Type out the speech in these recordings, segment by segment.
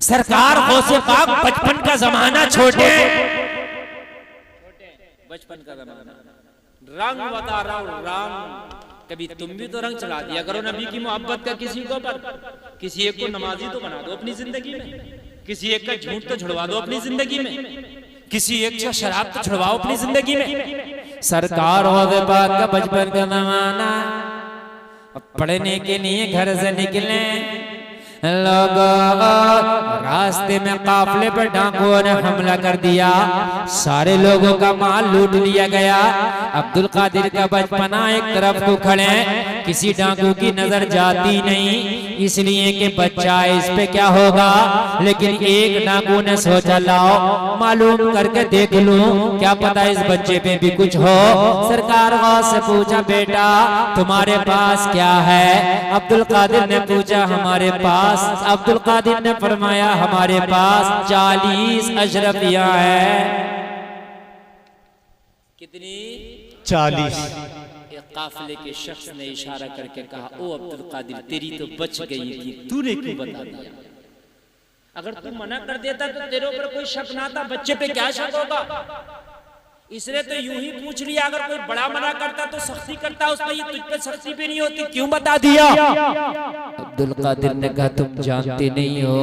सरकार गौसे पाक बचपन का जमाना छोटे, बचपन का जमाना रंग बता रहा हूं, रंग कभी तुम भी तो रंग चला दिया करो नबी की मोहब्बत का किसी को पर, किसी एक को नमाजी तो बना दो अपनी जिंदगी में, किसी एक का झूठ तो छुड़वा दो अपनी जिंदगी में, किसी एक से शराब तो छुड़वाओ अपनी जिंदगी में। सरकार गौसे पाक का बचपन का जमाना, पढ़ने के लिए घर से निकले लोगों, रास्ते में काफले पर डाकुओं ने हमला कर दिया, सारे लोगों का माल लूट लिया गया। अब्दुल कादिर का बचपना एक तरफ को खड़े, किसी डाकू की नजर जाती नहीं, इसलिए कि बच्चा इस पे क्या होगा। लेकिन एक डाकू ने सोचा लाओ मालूम करके देख लूं, क्या पता इस बच्चे पे भी कुछ हो। सरकार गौस से पूछा बेटा तुम्हारे पास क्या है। अब्दुल कादिर ने पूछा हमारे पास, अब्दुल कादिर ने फरमाया हमारे पास 40 अशरफियां हैं। कितनी? 40। एक काफिले के शख्स ने इशारा करके कहा ओ अब्दुल कादिर तेरी तो बच गई थी, तूने क्यों बता दिया? अगर तू मना कर देता तो तेरे ऊपर कोई शक ना था, बच्चे पे क्या शक होगा। इसने तो यूं ही पूछ लिया, अगर कोई बड़ा मना करता तो सख्ती करता, उस पर तुझ पे सख्ती भी नहीं होती, क्यों बता दिया? अब्दुल कादिर ने कहा तुम जानते नहीं हो,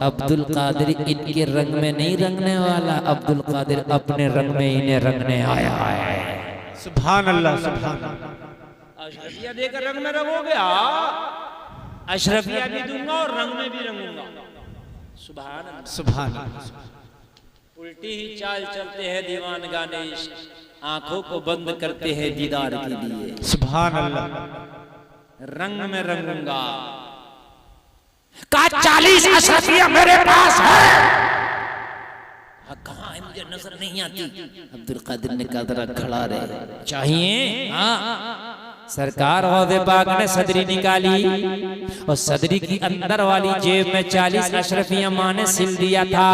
अब्दुल कादिर इनके रंग में नहीं रंगने वाला, अब्दुल कादिर अपने रंग में इन्हें रंगने आया है। सुभान अल्लाह, सुभान अल्लाह। अशरफिया देकर रंग में रंगोगे? अशरफिया भी दूंगा और रंग में भी रंगूंगा। सुभान अल्लाह, सुभान अल्लाह। उल्टी ही चाल चलते हैं दीवान गाने इश्क, आंखों को बंद करते हैं दीदार के लिए। सुभान अल्लाह। रंग में रंगूंगा का 40 अशरफिया मेरे पास है। कहाँ है मुझे नजर नहीं आती। अब्दुल कादिर ने कहा जरा खड़ा रहे, चाहिए? हाँ। सरकार गौसे पाक ने सदरी निकाली और सदरी की अंदर वाली जेब में 40 अशरफियां मां ने सिल दिया था,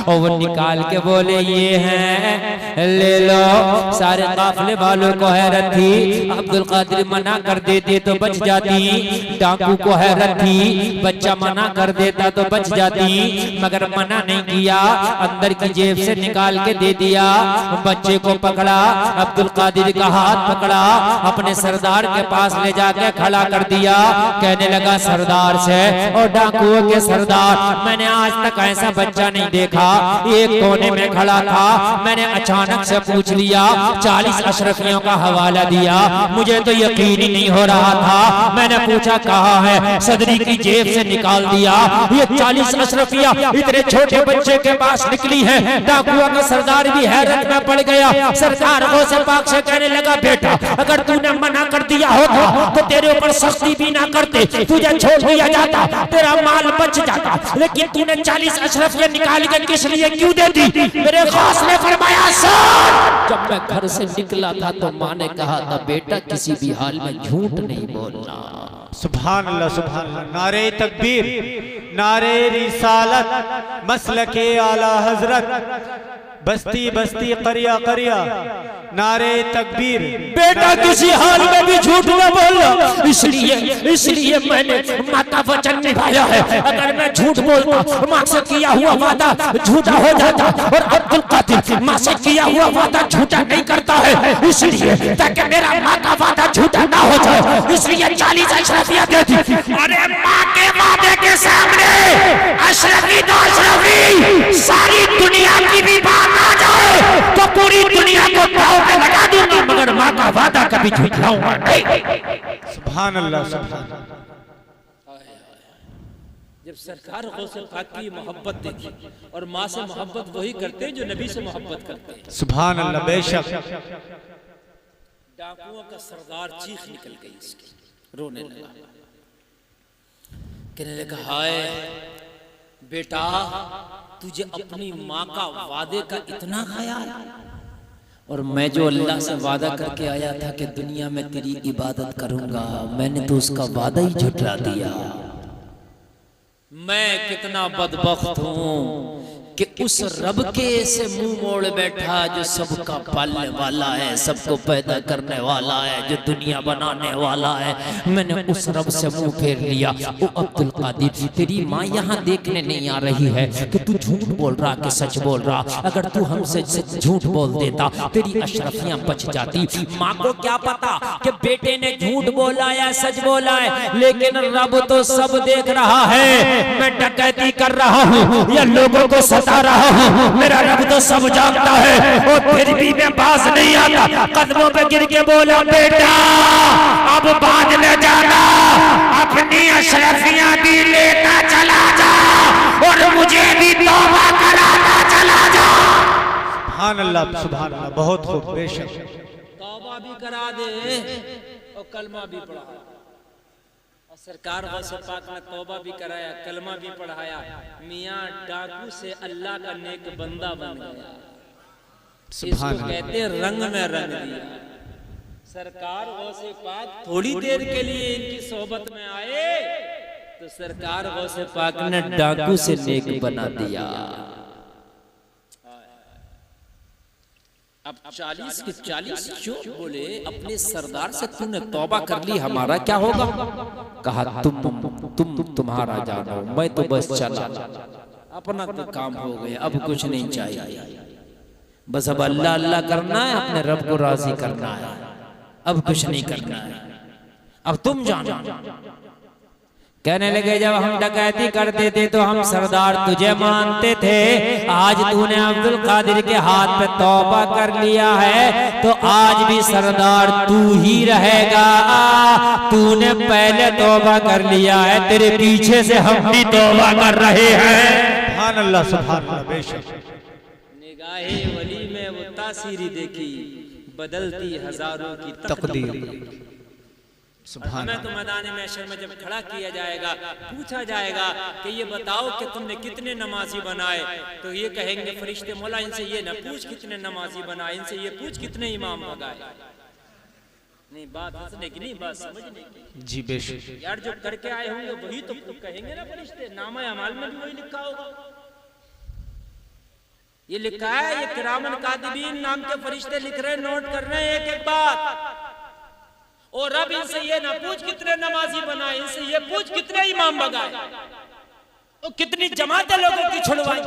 और वो निकाल के बोले ये हैं ले लो। सारे काफिले वालों को हैरत थी, अब्दुल कादिर मना कर देते तो बच जाती, डाकू को हैरत थी बच्चा मना कर देता तो बच जाती, मगर मना नहीं किया, अंदर की जेब से निकाल के दे दिया। बच्चे को पकड़ा, अब्दुल कादिर का हाथ पकड़ा, अपने सरदार के पास ले जाके खड़ा कर दिया। कहने लगा सरदार से और डाकुओं के सरदार, मैंने आज तक ऐसा बच्चा नहीं देखा, एक कोने में खड़ा था, मैंने अचानक से पूछ लिया, 40 अशरफियों का हवाला दिया, मुझे तो यकीन ही नहीं हो रहा था। मैंने पूछा कहाँ है, सदरी की जेब से निकाल दिया। ये 40 अशरफियां इतने छोटे बच्चे के पास निकली है। डाकुओं का सरदार भी हैरत में पड़ गया। सरकार गौसे पाक से कहने लगा बेटा अगर तूने मना कर दिया होता तो तेरे ऊपर सख्ती भी ना करते, तुझे छोड़ दिया जाता, तेरा माल बच जाता, लेकिन तूने 40 अशरफियां निकाल के किस लिए क्यों दे दी? मेरे गौस ने फरमाया सर जब मैं घर से निकला था तो माँ ने कहा था बेटा किसी भी हाल में झूठ नहीं बोलना। सुभान अल्लाह, सुभान अल्लाह। नारे तकबीर, नारे रिसालत, मसलके आला हजरत, बस्ती बस्ती करिया करिया, नारे तकबीर। बेटा किसी हाल में भी झूठ न बोलना, इसलिए मैंने माँ का वचन निभाया है। अगर मैं झूठ बोलता माँ से किया हुआ वादा झूठा हो जाता, और अब्दुल कादिर माँ से किया हुआ वादा झूठा नहीं करता है, इसलिए ताकि मेरा माँ का वादा झूठा ना हो जाए, इसलिए 40 अशरफियां दे दी। अरे माँ के वादे के सामने अशरफी तो अशरफी, सारी दुनिया की भी बात आ जाए तो पूरी दुनिया को दांव पे लगा दूंगा, मगर माँ का वादा कभी झुठलाऊंगा नहीं। सुभान अल्लाह, सुभान अल्लाह। जब सरकार गौसे पाक की मोहब्बत देखी, और माँ से मोहब्बत वही करते हैं जो नबी से मोहब्बत करते हैं। सुभान अल्लाह, बेशक। डाकुओं का सरदार चीख निकल गई इसकी, रोने लगा, कहने लगा हाय बेटा तुझे अपनी माँ का वादे का इतना ख्याल, और मैं जो अल्लाह से वादा करके आया था कि दुनिया में तेरी इबादत करूंगा, मैंने तो उसका वादा ही झुठला दिया। मैं कितना बदबख्त हूँ कि उस रब के से मुंह मोड़ बैठा जो सबका पालने वाला है, सबको पैदा करने वाला है, जो दुनिया बनाने वाला है। मैंने उस रब से मुंह फेर लिया। ओ अब्दुल कादिर, तेरी माँ यहाँ देखने नहीं आ रही है कि तू झूठ बोल रहा कि सच बोल रहा। अगर तू हमसे झूठ बोल देता तेरी अशरफियां बच जाती। माँ को क्या पता कि बेटे ने झूठ बोला या सच बोला है, लेकिन रब तो सब देख रहा है। मैं डकैती कर रहा हूँ या लोगों को सता रहा हूँ, मेरा रब तो सब जानता है। और फिर भी मैं पास नहीं आता। कदमों पे गिर के बोला, बेटा अब बाद न जाना, अपनी अशरफियां भी लेता चला जा और मुझे भी तौबा कराता चला जा। सुभान अल्लाह, सुभान अल्लाह, बहुत खूब, बेशक। तौबा भी करा दे और कलमा भी पढ़ा। और सरकार गौसे पाक ने तौबा भी कराया, कलमा भी पढ़ाया। मियाँ डाकू से अल्लाह का नेक बंदा बन गया। इसको कहते रंग में रंग दिया। सरकार गौसे पाक थोड़ी देर के लिए इनकी सोहबत में आए तो सरकार गौसे पाक ने डाकू से नेक बना दिया। अब 40 के 40 जो बोले अपने सरदार से, तूने तौबा कर ली, हमारा क्या होगा? कहा तुम्हारा जानो, मैं तो बस चला, अपना तो काम हो गया, अब कुछ नहीं चाहिए। बस अब अल्लाह अल्लाह करना है, अपने रब को राजी करना है, अब कुछ नहीं करना है, अब तुम जानो। कहने लगे, जब हम डकैती करते थे तो हम सरदार तुझे मानते थे, आज तूने अब्दुल कादिर के हाथ पे तौबा कर लिया है तो आज भी सरदार तू ही रहेगा। तूने पहले तौबा कर लिया है, तेरे पीछे से हम भी तौबा कर रहे हैं। सुभान अल्लाह, सुभान अल्लाह, बेशक। निगाहे वली में वो तासीरी देखी, बदलती हजारों की तकदीर। हमें तो मैदान महशर में जब खड़ा किया जाएगा, पूछा जाएगा कि ये बताओ कि तुमने कितने नमाजी बनाए, तो ये कहेंगे फरिश्ते, मौला इनसे ये न पूछ कितने नमाजी बनाए, इनसे ये पूछ कितने इमाम भगाए। नहीं, बात हंसने की नहीं, बात समझने की। जी बेशक यार, जो करके आए होंगे वही तो कहेंगे ना फरिश्ते। नामा अमाल में भी वही लिखा होगा। ये लिखा है, ये किरामन कातिबीन नाम के फरिश्ते लिख रहे, नोट कर रहे हैं एक एक बात। और रब इनसे ये ना पूछ कितने नमाजी बनाए, इनसे ये पूछ कितने इमाम भगाए, और कितनी जमातें लोगों की छुड़वाई।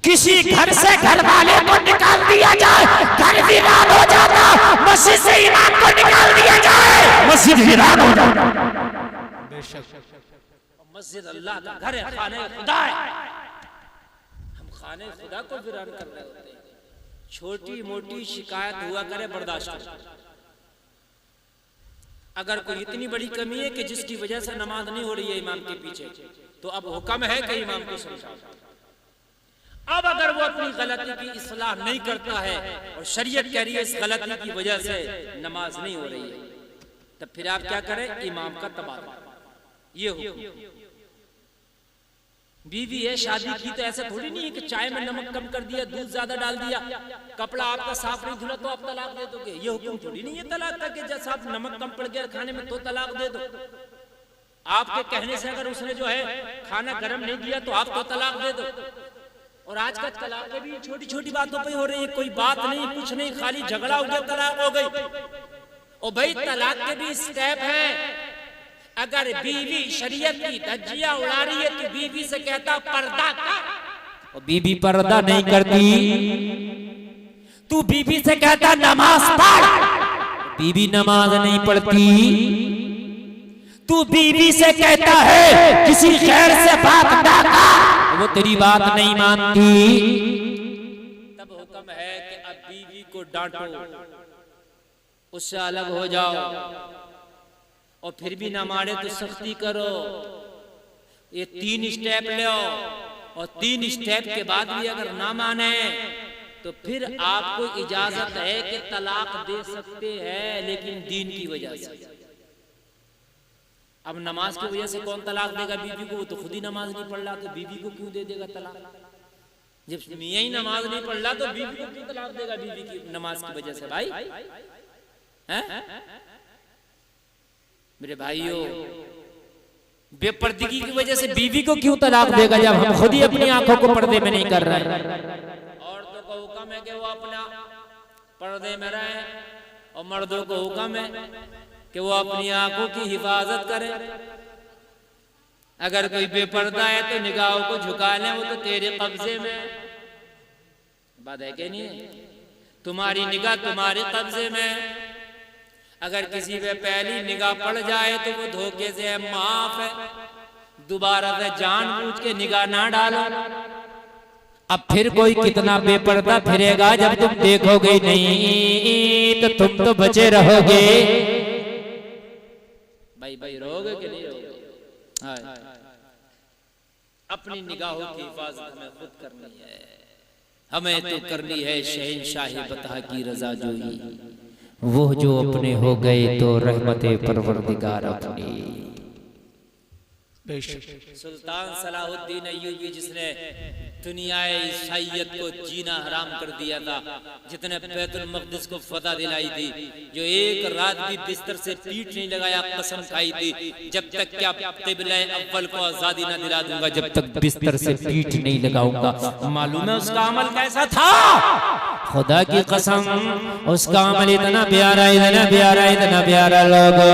किसी घर से घर वाले को निकाल दिया जाए, घर वीरान हो जाता। मस्जिद से इमाम को निकाल दिया जाए, मस्जिद वीरान हो जाता। मस्जिद अल्लाह का घर है, खाने खुदा है। हम खाने खुदा को वीरान कर रहे होते हैं। छोटी मोटी शिकायत हुआ करे, बर्दाश्त करो। अगर कोई इतनी बड़ी कमी है कि जिसकी वजह से नमाज नहीं हो रही है इमाम के पीछे, तो अब हुक्म है कि इमाम को समझाओ। अब अगर वो अपनी गलती की इस्लाह नहीं करता है और शरीयत कह रही है इस गलती की वजह से नमाज नहीं हो रही है, तब फिर आप क्या करें? इमाम का तबादला। ये हुक्म। बीवी है, शादी की, तो ऐसा थोड़ी नहीं है कि चाय में नमक कम कर दिया, दूध ज्यादा डाल दिया, कपड़ा आपका साफ नहीं धुला तो आप तलाक दे दोगे। ये हुक्म थोड़ी नहीं है तलाक का कि जैसा आप नमक कम पड़ गया खाने में तो तलाक दे दो। आपके कहने से अगर उसने जो है खाना गर्म नहीं दिया तो आप तो तलाक दे दो। और आज का तलाक भी छोटी छोटी बातों पे हो रही है, कोई बात नहीं, कुछ नहीं, खाली झगड़ा हो गया तलाक हो गई। और भाई तलाक के भी स्टेप है। अगर बीवी शरीयत की धज्जियां उड़ा रही है तो बीवी से कहता पर्दा कर, और बीवी पर्दा नहीं करती। तू बीवी से कहता नमाज पढ़, बीवी नमाज नहीं पढ़ती। तू बीवी से कहता है किसी गैर से बात ना कर, वो तेरी बात नहीं मानती। तब हुक्म है कि अब बीवी को डांटो, उससे अलग हो जाओ, और फिर भी ना माने तो सख्ती करो। ये 3 स्टेप ले आओ, और 3 स्टेप के बाद भी अगर ना माने तो फिर आपको इजाजत है कि तलाक दे सकते हैं, लेकिन दीन की वजह से। अब नमाज की वजह से कौन तलाक देगा बीवी को? वो तो खुद ही नमाज नहीं पढ़ रहा, तो बीवी को क्यों दे देगा तलाक? जब मियां ही नमाज नहीं पढ़ रहा तो बीवी को क्यों तलाक देगा बीवी की नमाज की वजह से? भाई हैं? मेरे भाइयों, बेपर्दगी की वजह से बीवी को क्यों तलाक देगा जब हम खुद ही अपनी आंखों को पर्दे में नहीं कर रहे हैं। औरतों को हुक्म है कि वो अपना पर्दे में रहे और मर्दों को हुक्म है कि वो अपनी आंखों की हिफाजत करें। अगर कोई बेपर्दा है तो निगाहों को झुका लें, वो तो तेरे कब्जे में है। बात है कि नहीं? तुम्हारी निगाह तुम्हारे कब्जे में। अगर किसी पे पहली निगाह पड़ जाए तो वो धोखे से माफ है, दोबारा से जानबूझ के निगाह ना डालो। अब फिर कोई कितना बेपर्दा फिरेगा, जब तुम देखोगे नहीं तो तुम तो बचे रहोगे। भाई भाई रहोगे कि नहीं रहोगे? अपनी निगाहों की हिफाजत हमें खुद करनी है। हमें तो करनी है शहंशाह बता की रजा जोई, वो जो अपने हो गए तो रहमते परवरदिगार अपनी। सुल्तान सलाहुद्दीन अय्यूबी जिसने दुनियाए ईसाइयत को जीना हराम कर दिया था, जितने बैतुल मक़दिस को फतह दिलाई थी, जो एक रात भी बिस्तर से पीठ नहीं लगाया, कसम खाई थी जब तक क्या क़िबला अव्वल को आजादी ना दिला दूंगा, जब तक बिस्तर से पीठ नहीं लगाऊंगा। मालूम है उसका अमल कैसा था? खुदा की कसम उसका अमल इतना प्यारा, इतना प्यारा, इतना प्यारा। लोगों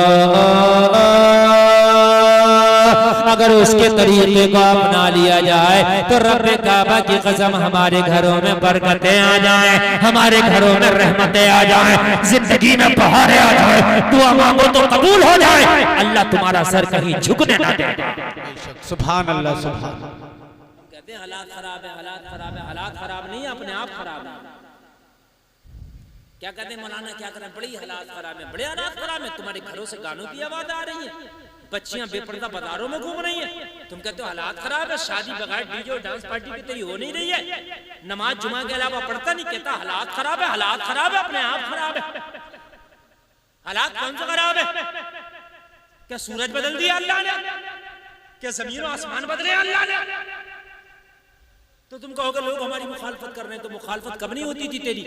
अगर उसके तरीके को अपना लिया जाए तो रब्बे काबा की कसम हमारे घरों में बरकतें आ जाएं, हमारे घरों में रहमतें आ जाएं, जिंदगी में बहारें आ जाएं, दुआ मांगो तो कबूल हो जाए, अल्लाह तुम्हारा सर कहीं झुकने ना दे। सुभान अल्लाह, सुभान। कहते हैं हालात खराब है, हालात खराब है। हालात खराब नहीं है, अपने आप खराब है। क्या कहते हैं मौलाना, क्या करें? बड़ी हालात खराब है, बड़े हालात खराब है। तुम्हारे घरों से गानों की आवाज आ रही है, बच्चियां बेपर्दा बाजारों में घूम रही हैं, तुम कहते हो हालात खराब है। शादी बगैर डीजे और डांस पार्टी की तेरी हो नहीं रही है, नमाज जुमा के अलावा पढ़ता नहीं, कहता हालात खराब है। हालात खराब है, अपने आप खराब है। हालात कौन सा खराब है? क्या सूरज बदल दिया अल्लाह ने? क्या जमीन और आसमान बदले अल्लाह ने? तो तुम कहोगे लोग हमारी मुखालफत कर रहे हैं, तो मुखालफत कब नहीं होती थी तेरी?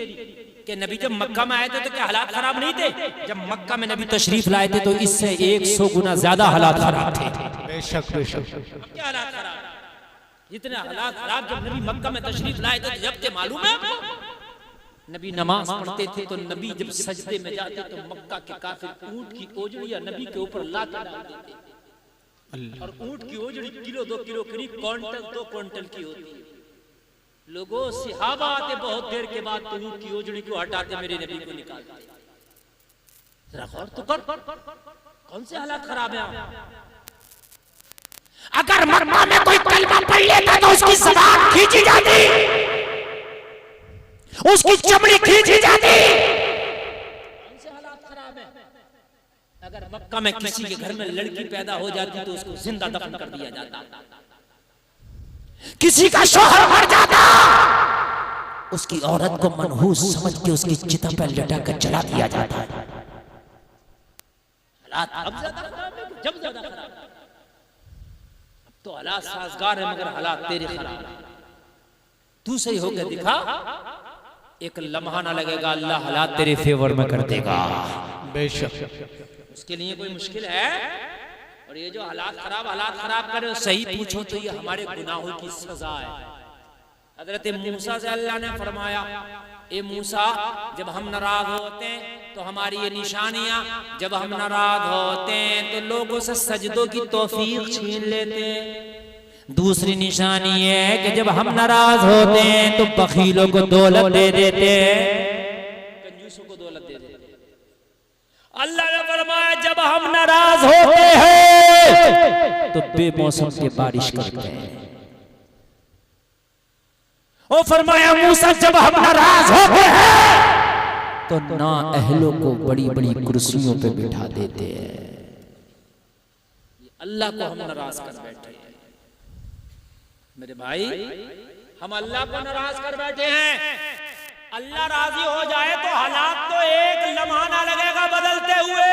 कि नबी जब मक्का में आए थे तो क्या हालात खराब नहीं थे? जब मक्का में नबी तशरीफ लाए थे तो इससे 100 गुना ज्यादा हालात खराब थे। बेशक बेशक। क्या हालात खराब? इतने हालात खराब जब नबी मक्का में तशरीफ लाए थे जब थे, मालूम है आपको? नबी नमाज पढ़ते थे तो नबी जब सजदे में जाते तो मक्का के काफिर ऊंट की ओजड़ियां नबी के ऊपर लाते डालते थे, और ऊंट की ओजड़ी किलो 2 किलो करीब क्विंटल 2 क्विंटल की होती है। लोगों सिहाबा आते बहुत देर के बाद तो ऊंट की ओजड़ी को हटाते, मेरे नबी को निकालते। जरा गौर तो कर, कौन से हालात खराब है? अगर मक्का में कोई कलमा पढ़ लेता तो उसकी ज़बान खींची जाती, उसकी चमड़ी खींची जाती। कौन से हालात खराब है? अगर मक्का में किसी के घर में लड़की पैदा हो जाती तो उसको जिंदा दफन कर दिया जाता। किसी का शौहर मर जाता, उसकी औरत को मनहूस समझ के उसकी चिता पर लटा कर जला दिया जाता। हालात अब ज्यादा खराब है, जब ज्यादा खराब है। अब तो हालात साजगार है मगर हालात तेरे खराब है। तू सही होकर दिखा, एक लम्हा ना लगेगा अल्लाह हालात तेरे फेवर में कर देगा। बेशक। उसके लिए कोई मुश्किल है? और ये जो हालात खराब करे सही पूछो तो ये हमारे गुनाहों की सजा है। हजरत मूसा से अल्लाह ने फरमाया, ए मूसा जब हम नाराज होते हैं तो हमारी ये निशानियां, जब हम नाराज होते हैं तो लोगों से सजदों की तौफीक छीन लेते हैं। दूसरी निशानी ये है कि जब हम नाराज होते हैं तो बखीलों को दौलत दे देते हैं, कंजूसों को दौलत दे देते हैं। अल्लाह ने फरमाया जब हम नाराज होते हैं तो बेमौसम के बारिश करते हैं। ओ फरमाया मूसा जब हम नाराज होते हैं तो ना अहलों को बड़ी बड़ी कुर्सियों पे बिठा देते हैं। अल्लाह को हम नाराज कर बैठे हैं मेरे भाई, हम अल्लाह को नाराज कर बैठे हैं। अल्लाह राजी हो जाए तो हालात तो एक लम्हा ना लगेगा बदलते हुए।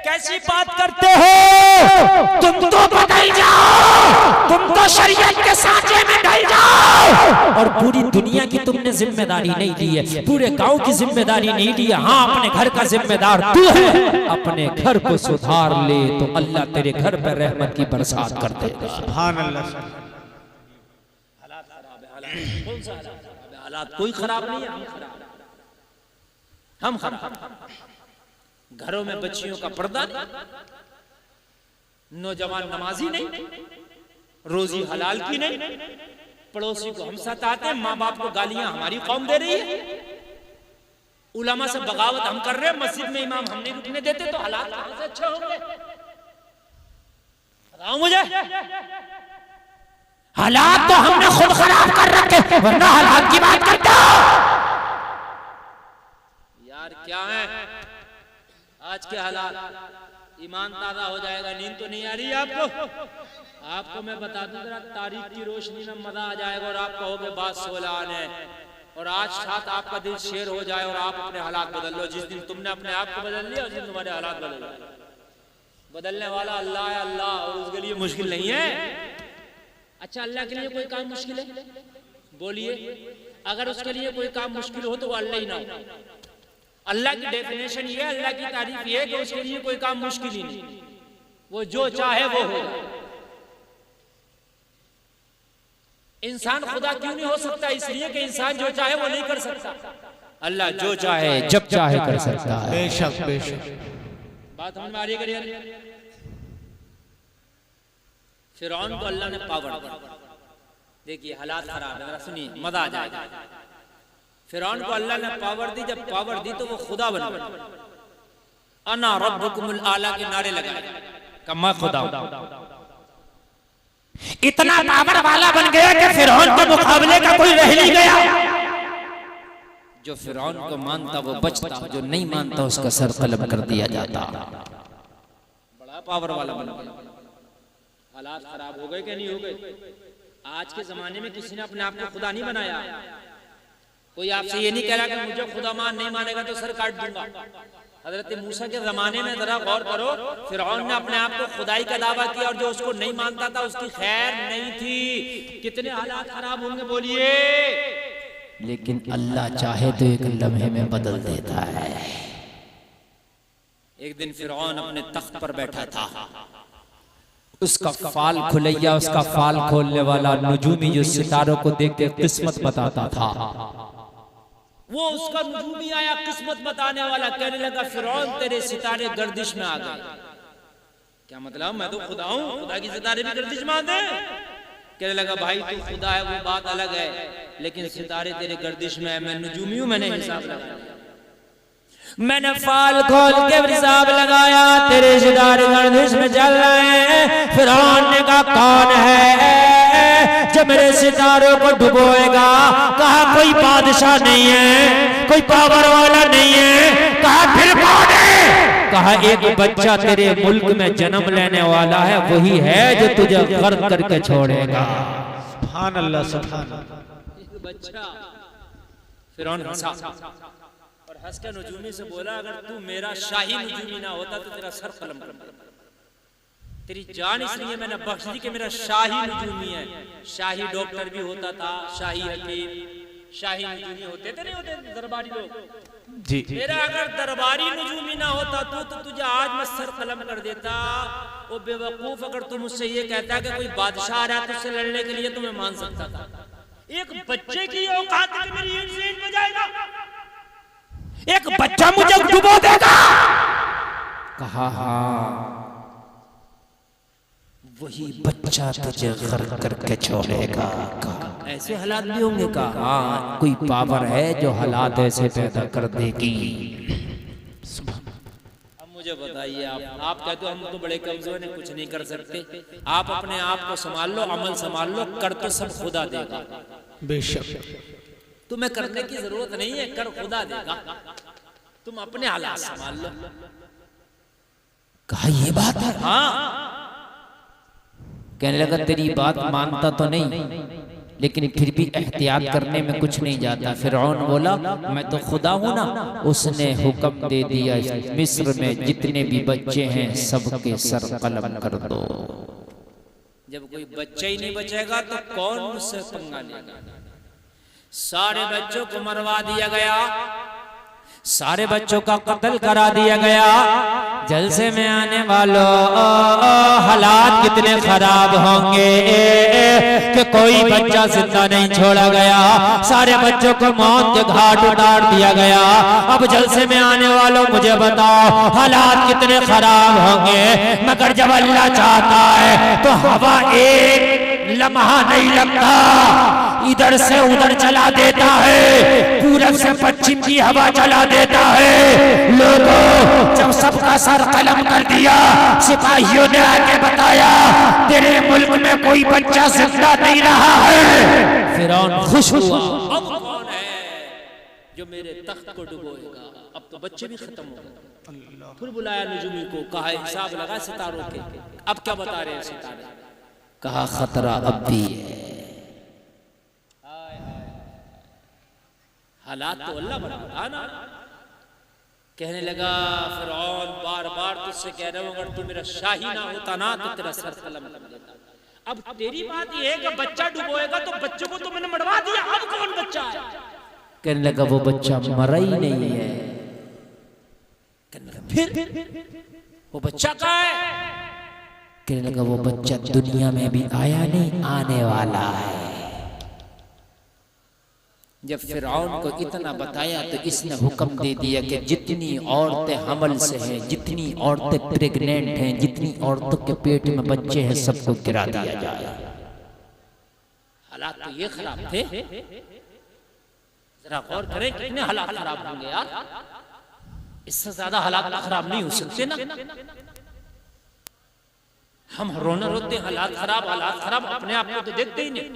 कैसी बात करते हो? तुम तो बदल जाओ, तुम तो शरीयत के सांचे में ढल जाओ। और पूरी दुनिया की तुमने जिम्मेदारी नहीं ली है, पूरे गांव की जिम्मेदारी नहीं ली है। हाँ, अपने घर का जिम्मेदार तू है। अपने घर को सुधार ले तो अल्लाह तेरे घर पर रहमत की बरसात कर देगा। सुभान अल्लाह। हालात कोई खराब नहीं है, हम खराब। घरों में बच्चियों का पर्दा नहीं, नौजवान नमाजी नहीं, रोजी हलाल की नहीं, पड़ोसी को हम सताते हैं, माँ बाप को गालियां हमारी कौम दे रही है, उलमा से बगावत हम कर रहे हैं, मस्जिद में इमाम हम नहीं रुकने देते, तो हालात कहां से अच्छे होंगे? बताओ मुझे। हालात तो हमने खुद खराब कर रखे, वरना हालात की बात करते हो यार। क्या है आज के हालात? ईमान ताजा हो जाएगा। नींद तो नहीं आ रही आपको? आपको मैं बता दूं, जरा तारीख की रोशनी में मजा आ जाएगा और आप कहोगे बात सोलान है। और आज साथ आपका दिल शेर हो जाए और आप अपने हालात बदल लो। जिस दिन तुमने अपने आप को बदल लिया, उस दिन तुम्हारे हालात बदल गए। बदलने वाला अल्लाह है, अल्लाह, और उसके लिए मुश्किल नहीं है। अच्छा, अल्लाह के लिए कोई काम मुश्किल है? बोलिए। अगर उसके लिए कोई काम मुश्किल हो तो वो अल्लाह ही ना हो। अल्लाह की डेफिनेशन ये है, अल्लाह की तारीफ ये है कि उसके लिए कोई काम मुश्किल ही नहीं, वो जो चाहे वो हो। इंसान खुदा क्यों नहीं हो सकता? इसलिए कि इंसान जो चाहे वो नहीं कर सकता, अल्लाह जो चाहे जब चाहे कर सकता है। बेशक बेशक। बात समझ में आ रही है? फिरौन को अल्लाह ने पावर दी। देखिए हालात खराब है, सुनिए मजा आ जाएगा। फिरौन को अल्लाह ने पावर दी, जब पावर दी तो वो खुदा बन गया। अना रब्बुकुमुल आला के नारे लगाए कि मैं खुदा हूं। इतना पावर वाला बन गया कि फिरौन के मुकाबले का कोई रह नहीं गया। जो फिरौन को मानता वो बचता, जो नहीं मानता उसका सर कलम कर दिया जाता। बड़ा पावर वाला बन गया। हालात खराब हो गए कि नहीं हो गए? आज के जमाने में किसी ने अपने आप को खुदा नहीं बनाया। कोई आपसे ये नहीं कह रहा कि मुझे खुदा मान, नहीं मानेगा तो सर काट दूंगा। हजरत मूसा के जमाने में जरा गौर करो, फिरौन ने अपने आप को खुदाई का दावा किया और जो उसको नहीं मानता था उसकी खैर नहीं थी। कितने हालात खराब होंगे बोलिए। लेकिन अल्लाह चाहे तो एक लम्हे में बदल देता है। एक दिन फिरौन अपने तख्त पर बैठा था, उसका फाल खुलैया, उसका फाल खोलने वाला नुजूमी जो सितारों को देख के किस्मत बताता था, वो उसका नुजूमी आया किस्मत बताने वाला। कहने लगा फिरौन तेरे सितारे गर्दिश में आ गए। क्या मतलब? मैं तो खुदा हूँ, खुदा की सितारे भी गर्दिश में आते हैं? कहने लगा भाई तू खुदा है वो बात अलग है, लेकिन सितारे तेरे गर्दिश में है। मैं नुजूमी हूँ, मैंने हिसाब लगाया, मैंने फाल खोल के हिसाब लगाया, तेरे सितारे गर्दिश में चल रहे हैं। फिरौन ने कहा कौन है जो मेरे सितारों को डुबोएगा? कहा कोई बादशाह नहीं है, कोई पावर वाला नहीं है। कहा फिर कौन है? कहा एक बच्चा तेरे मुल्क में जन्म लेने वाला है, वही है जो तुझे गर्क करके छोड़ेगा। सुभान अल्लाह, सुभान अल्लाह। एक बच्चा। फिरौन हंसा और हंस के नुजूमी से बोला अगर तू मेरा शाही नुजूमी ना होता तो तेरा सर कलम कर देता। तेरी जान इसलिए मैंने बख्श दी कि मेरा शाही नुजूमी है। शाही डॉक्टर भी होता था, शाही हकीम, शाही नुजूमी होते थे, नहीं होते दरबारी लोग जी। मेरा अगर दरबारी नुजूमी ना होता तो तुझे आज मैं सर कलम कर देता। वो बेवकूफ, अगर तू मुझसे ये कहता कि कोई बादशाह आ रहा है तुझसे लड़ने के लिए तो मैं मान सकता था। एक बच्चे की औकात है कि मेरी ईंट से ईंट बजाएगा, एक बच्चा मुझे डुबो देगा। कहा हाँ वही बच्चा तुझे गर्क करके छोड़ेगा। ऐसे हालात भी होंगे? कहा हाँ कोई पावर है जो हालात ऐसे पैदा कर देगी। अब मुझे बताइए, आप कहते हो हम तो बड़े कमजोर हैं, कुछ नहीं कर सकते। आप अपने आप को संभाल लो, अमल संभाल लो, कर तो सब खुदा देगा। बेशक तुम्हें करने की जरूरत नहीं है, कर खुदा देगा। तुम अपने हालात संभाल लो। कहा ये बात है? हाँ। कहने लगा तेरी बात मानता तो नहीं, लेकिन फिर भी एहतियात करने में कुछ नहीं जाता। फिरौन बोला मैं तो खुदा हूं ना। उसने हुक्म दे दिया मिस्र में जितने भी बच्चे हैं सबके सर कलम कर दो। जब कोई बच्चा ही नहीं बचेगा तो कौन मुझसे पंगा लेगा। सारे बच्चों को मरवा दिया गया, सारे बच्चों का कत्ल करा दिया गया। जलसे में आने वालों हालात कितने खराब होंगे कि कोई बच्चा जिंदा नहीं छोड़ा गया, सारे बच्चों को मौत के घाट उतार दिया गया। अब जलसे में आने वालों मुझे बताओ हालात कितने खराब होंगे। मगर जब अल्लाह चाहता है तो हवा एक लम्हा नहीं लगता, इधर से उधर चला देता है, पूरब से पश्चिम की हवा चला देता है। लोगों जब सबका सर कलम कर दिया, सिपाहियों ने आके बताया तेरे मुल्क में कोई बच्चा जिंदा नहीं रहा है। फिरौन खुश हुआ, अब कौन है जो मेरे तख्त को डुबोएगा। अब तो बच्चे भी खत्म हो गए। फिर बुलाया नजूमी को, कहा हिसाब लगा सितारों के, अब क्या बता रहे हैं सितारे। कहा खतरा अब भी है। हालात तो अल्लाह बना ना। कहने लगा फिरौन बार बार तुझसे कह रहा हूं अगर तू मेरा शाही ना होता ना तो तेरा सर कलम कर देता। अब तेरी बात ये है कि बच्चा डुबोएगा तो बच्चों को तो मैंने मरवा दिया, अब कौन बच्चा है। कहने लगा वो बच्चा मरा ही नहीं है। फिर वो बच्चा कहाँ है। कहने लगा वो बच्चा दुनिया में भी आया नहीं, आने वाला है। जब फिरौन को इतना बताया तो इसने हुक्म दे दिया कि जितनी औरतें हमल से हैं, जितनी औरतें प्रेग्नेंट हैं, जितनी औरतों के पेट में बच्चे हैं सबको गिरा दिया जाए। हालात तो ये खराब थे, जरा गौर करें कितने हालात खराब होंगे यार। इससे ज्यादा हालात खराब नहीं हो सकते ना। हम रोना रोते हालात खराब अपने आप को तो देखते ही नहीं।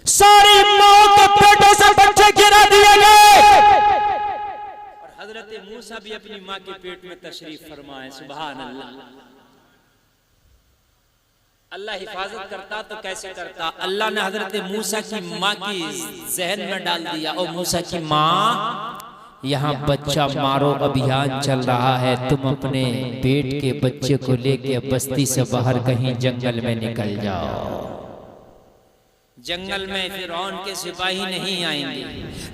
सारी मां के पेटों से बच्चे गिरा दिए गए। और हजरत मूसा भी अपनी मां के पेट में तशरीफ फरमाए। सुभान अल्लाह। अल्लाह हिफाजत करता तो कैसे करता। अल्लाह ने हजरत मूसा की मां की जहन में डाल दिया, और मूसा की मां यहाँ बच्चा मारो अभियान चल रहा है, तुम अपने पेट के बच्चे को लेके बस्ती से बाहर कहीं जंगल में निकल जाओ। जंगल में फिरौन के सिपाही नहीं आएंगे,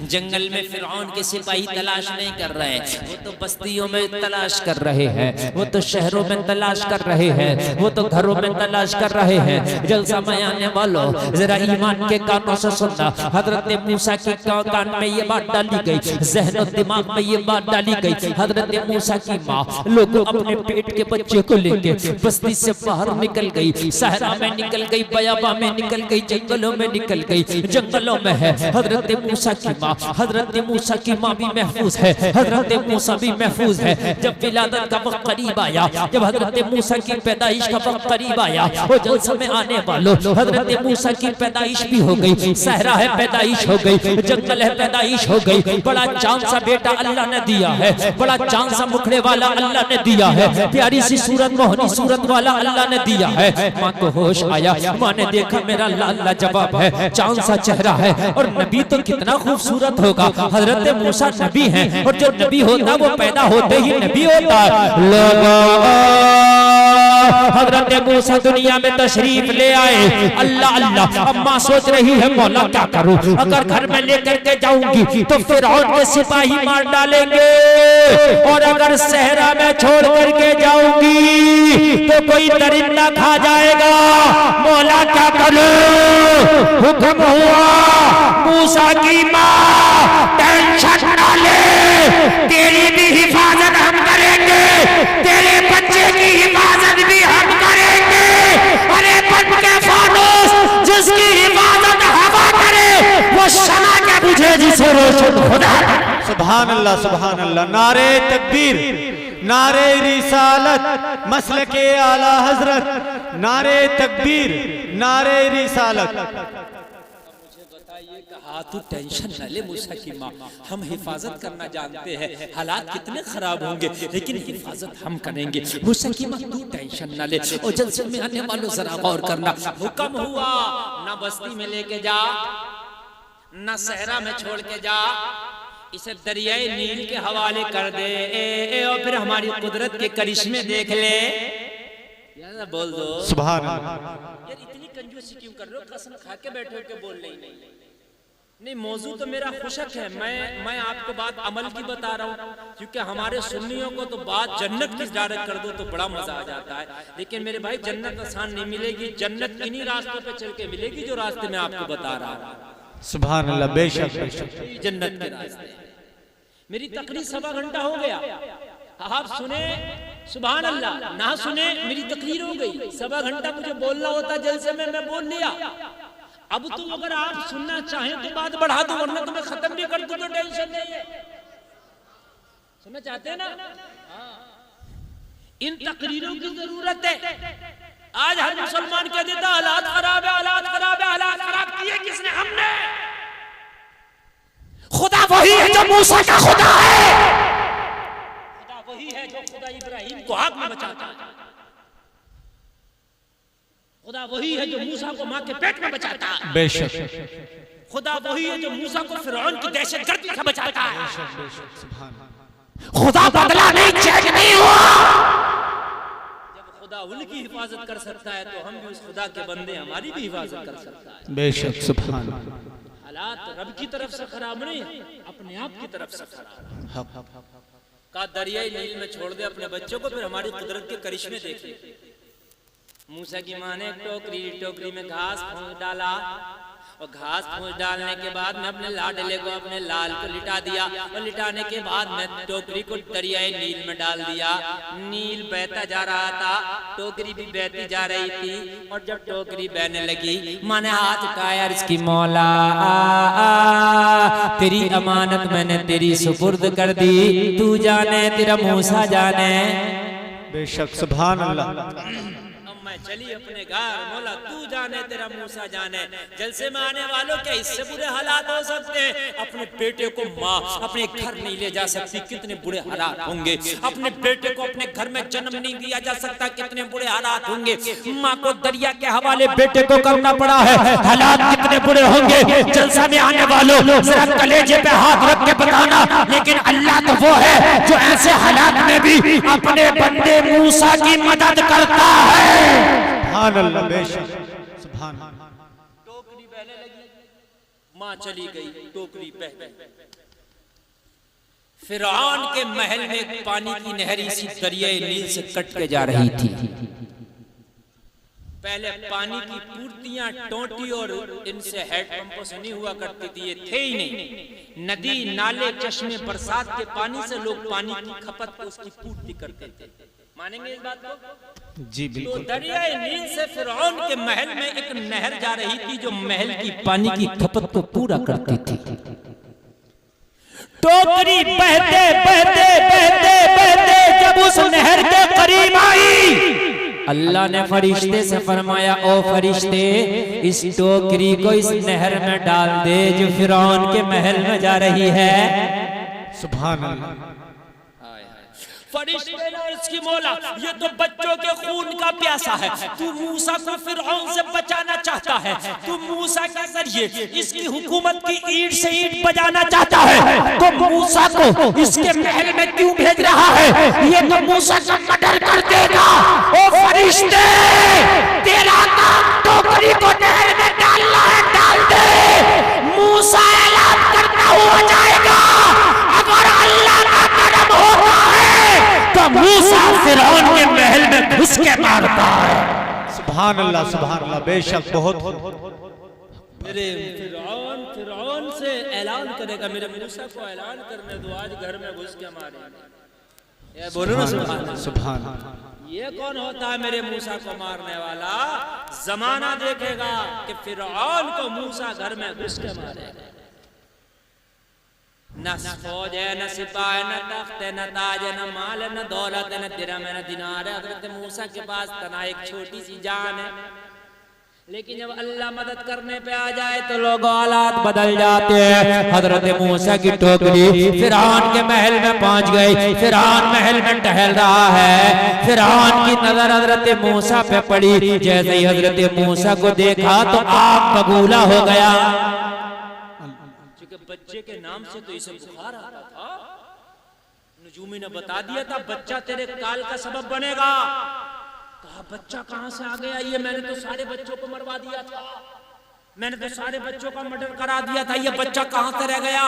जंगल में फिरौन के सिपाही तलाश नहीं कर रहे हैं, वो तो बस्तियों में तलाश कर रहे हैं, वो तो शहरों में तलाश कर रहे हैं, वो तो घरों में तलाश कर रहे हैं। जलसा में आने वालों जरा ईमान के कानों से सुनना। हजरत मूसा के कान में ये बात डाली गई, ज़हन और दिमाग में ये बात डाली गई। हजरत मूसा की माँ लोगों अपने पेट के बच्चे को लेके बस्ती से बाहर निकल गई, सहरा में निकल गई, बयाबा में निकल गई, जंगलों में निकल गई। जंगलों में है हजरत मूसा की माँ, हजरत मूसा की माँ भी महफूज है, हजरत मूसा भी महफूज है। जब विलादत का वक्त करीब आया, जब हजरत मूसा की पैदाइश का वक्त करीब आया, वो जलसे में आने वालों हजरत मूसा की पैदाइश भी हो गई, सहरा है पैदाइश हो गई, जंगल है पैदाइश हो गई। बड़ा चांद सा बेटा अल्लाह ने दिया है, बड़ा चांद सा मुखड़े वाला अल्लाह ने दिया है, प्यारी सी सूरत मोहनी सूरत वाला अल्लाह ने दिया है। माँ को होश आया, माँ ने देखा मेरा लाला जवाब है, चांद सा चेहरा है, और नबी तो कितना खूबसूरत होगा। हजरत मूसा नबी हैं, और जो नबी होता वो पैदा होते ही नबी होता है। लोगों हजरत मूसा दुनिया में तशरीफ ले आए। अल्लाह अल्लाह, अम्मा सोच रही है मौला क्या करूं, अगर घर में लेकर के जाऊंगी तो फिरौन के सिपाही मार डालेंगे, और अगर सहरा में छोड़ करके जाऊंगी तो कोई दरिंदा खा जाएगा। मौला क्या करूं। हुक्म हुआ मूसा की माँ टेंशन ना ले, तेरी भी हिफाजत हम करेंगे, तेरे बच्चे की हिफाजत भी हम करेंगे। अरे बन के फानूस जिसकी हिफाजत हवा करे वो शमा क्या बुझे जिसे रोशन खुदा। सुभान अल्लाह, सुभान अल्लाह। नारे तकबीर, नारे रिसालत, मसलके आला हजरत, नारे तकबीर, नारे रिसालत। मुझे बताइए तू टेंशन न ले मूसा की माँ, हम हिफाजत करना जानते हैं, हालात कितने खराब होंगे लेकिन हिफाजत हम करेंगे। मूसा की माँ तू टेंशन न ले। और जलसे में आने वालों जरा गौर करना, हुक्म हुआ ना बस्ती में लेके जा, ना सहरा में छोड़ के जा, इसे दरियाए नील के हवाले कर दे और फिर हमारी कुदरत के करिश्मे देख ले। यार बोल दो सुभान अल्लाह। यार इतनी कंजूसी क्यों कर रहे हो? कसम खा के बैठे हो के बोल नहीं, मौजू तो मेरा खुशक है। मैं आपको बात अमल की बता रहा हूँ, क्योंकि हमारे सुन्नियों को तो बात जन्नत की ज़ियारत कर दो तो बड़ा मजा आ जाता है। लेकिन मेरे भाई जन्नत आसान नहीं मिलेगी, जन्नत इन्हीं रास्तों पे चल के मिलेगी जो रास्ते में आपको बता रहा हूँ। सुभान अल्लाह। बेशक जन्नत के रास्ते। मेरी तकरीर 1.25 घंटा हो गया, आप सुने सुभान अल्लाह, ना सुने मेरी तकरीर हो गई। 1.25 घंटा मुझे बोलना होता जलसे में, मैं बोल लिया। अब तो अगर आप सुनना चाहें तो बात बढ़ा दो, वरना तो मैं खत्म भी कर दूं तो टेंशन नहीं है। सुनना चाहते हैं ना? इन तकरीरों की जरूरत है। आज हर मुसलमान कह देता हालात खराब है, हालात खराब है, हालात खराब किए किसने? हमने। खुदा वही है जो मूसा का खुदा है, खुदा वही है जो खुदा इब्राहिम को आग में बचाता है, खुदा वही है जो मूसा को मां के पेट में बचाता है। बेशक खुदा वही है जो मूसा को फिरौन की दहशतगर्दी से बचाता है। खुदा बदला नहीं, चेक नहीं हुआ। खुदा उनकी हिफाजत कर सकता है तो हम भी उस खुदा के बंदे, हमारी भी हिफाजत कर सकता है। बेशक सुभान। हालात रब की तरफ से खराब नहीं, अपने आप की तरफ से खराब। का दरियाई नील में छोड़ दे अपने बच्चों को, फिर हमारी कुदरत के करिश्मे देखे। मूसा की माँ ने टोकरी में घास फूंक डाला, और घास फूंक डालने के बाद में अपने लाडले को, अपने लाल को लिटा दिया, और लिटाने के बाद में टोकरी को दरियाए नील में डाल दिया। नील बहता जा रहा था, टोकरी भी बहती जा रही थी, और जब टोकरी बहने लगी माँ ने हाथ उठाया, इसकी मौला तेरी अमानत मैंने तेरी सुपुर्द कर दी, तू जाने तेरा मूसा जाने। बेशक सुभान अल्लाह। चली अपने घर, मौला तू जाने तेरा मूसा जाने। जलसे में आने वालों क्या इससे बुरे हालात हो सकते हैं? अपने बेटे को माँ अपने घर नहीं ले जा सकती, कितने बुरे हालात होंगे। अपने बेटे को अपने घर में जन्म नहीं दिया जा सकता, कितने बुरे हालात होंगे। माँ को दरिया के हवाले बेटे को करना पड़ा है, हालात कितने बुरे होंगे। जलसा में आने वालों जरा कलेजे पे हाथ रख के बताना, लेकिन अल्लाह तो वो है जो ऐसे हालात में भी अपने बंदे मूसा की मदद करता है। सुभान अल्लाह। बेशक सुभान। टोकरी बहने लगी, माँ चली गई, टोकरी बह गई। फिरौन के महल में पानी की नहर इसी दरियाए नील से कट के जा रही थी। पहले पानी की पूर्तियां टोटी और इनसे हैंडपंपों से नहीं हुआ करती थी, ये थे ही नहीं। नदी नाले चश्मे बरसात के पानी से लोग पानी की खपत को उसकी पूर्ति करते थे। मानेंगे इस बात को? जी बिल्कुल। तो दरियाए नील से फिरौन के महल में एक नहर जा रही थी जो महल की पानी की खपत को पूरा करती थी। टोकरी बहते बहते बहते बहते जब उस नहर के करीब आई, अल्लाह ने फरिश्ते से फरमाया, ओ फरिश्ते इस टोकरी को इस नहर में डाल दे जो फिरौन के महल में जा रही है। सुभान अल्लाह। फरिश्ते ने इसकी मौला ये तो बच्चों के खून का प्यासा है, तू मूसा को फिरौन से बचाना चाहता है, तू मूसा के जरिए इसकी हुकूमत की ईंट से ईंट बजाना चाहता है, तो मूसा को इसके महल में क्यों भेज रहा है? ये तो मूसा का मर्डर कर देगा। ओ फरिश्ते तेरा काम टोकरी को नहर में डालना है, डाल दे। मूसा ऐलान करता हुआ जाएगा, अगर अल्लाह का करम होता है तो मूसा फिरौन के महल में घुस के मारता है। सुभान अल्लाह सुभान अल्लाह। बेशक बहुत। मेरे फिरौन से ऐलान करेगा, मेरे मूसा को ऐलान करने दो, आज घर में घुस के मारेंगे। ये बोलो ना सुभान अल्लाह। सुभान अल्लाह। ये कौन होता है मेरे मूसा को मारने वाला? जमाना देखेगा कि फिरौन को मूसा घर में घुस के मारेगा। न फौज है, न सिपाही, न तख्त है, न ताज है, न माल है, न दौलत है, न दिरहम है, न दिनार है। हजरत मूसा के पास तना एक छोटी सी जान है, लेकिन जब अल्लाह मदद करने पे आ जाए तो लोग हालात बदल जाते हैं। हजरत मूसा की टोकरी फिरौन के महल में पहुंच गई। फिरौन महल में टहल रहा है। फिरौन की नजर हजरत मूसा पे पड़ी। जैसे ही हजरत मूसा को देखा तो आग बबूला हो गया। क्योंकि बच्चे के नाम से तो इसे बुखार आ रहा था। नजूमी ने बता दिया था बच्चा तेरे काल का सबब बनेगा। कहा बच्चा कहां से आ गया? ये मैंने तो सारे बच्चों को मरवा दिया था, मैंने तो सारे बच्चों का मर्डर करा दिया था, ये बच्चा कहां से रह गया?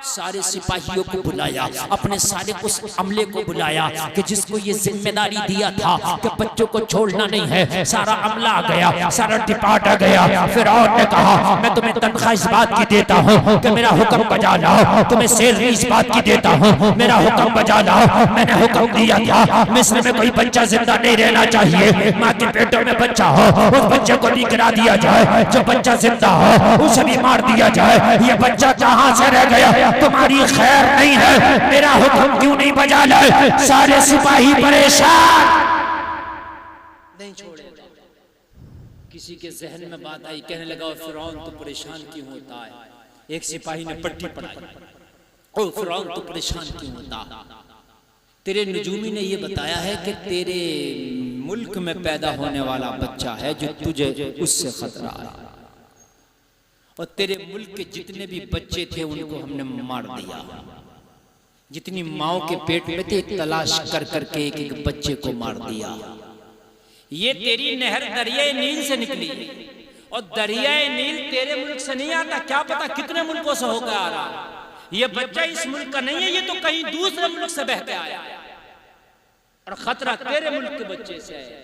सारे सिपाहियों को बुलाया, अपने सारे उस अमले को बुलाया कि जिसको ये जिम्मेदारी दिया था कि बच्चों को छोड़ना नहीं है। सारा अमला आ गया, सारा डिपार्ट आ गया। फिरौन ने कहा मैं तुम्हें तनख्वाह इस बात की देता हूँ कि मेरा हुक्म बजा लाओ, तुम्हें सैलरी इस बात की देता हूँ मेरा हुक्म बजा लाओ। मैंने हुक्म दिया था मिस्र में कोई बच्चा जिंदा नहीं रहना चाहिए। माँ के पेटों में बच्चा हो उस बच्चे को भी गिरा दिया जाए, जो बच्चा हो उसे भी मार दिया जाए। ये बच्चा कहां से रह गया? तुम्हारी खैर नहीं है, मेरा हुक्म क्यों नहीं बजा लाए? सारे सिपाही परेशान नहीं छोड़े। किसी के जहन में बात आई, कहने लगा फिरौन तो परेशान क्यों होता है? एक सिपाही ने पट्टी पढ़ाई, ओ फिरौन तो परेशान क्यों होता? तेरे नजूमी ने ये बताया है कि तेरे मुल्क में पैदा होने वाला बच्चा है जो तुझे उससे खतरा है, और तेरे मुल्क के जितने भी बच्चे थे उनको हमने मार दिया। जितनी माओ के पेट में थे तलाश कर करके एक एक बच्चे को मार दिया। ये तेरी नहर दरियाए नील से निकली, और दरियाए नील तेरे मुल्क से नहीं आता, क्या पता कितने मुल्कों से होकर आ रहा। ये बच्चा इस मुल्क का नहीं है, ये तो कहीं दूसरे मुल्क से बह के आया, और खतरा तेरे मुल्क के बच्चे से है,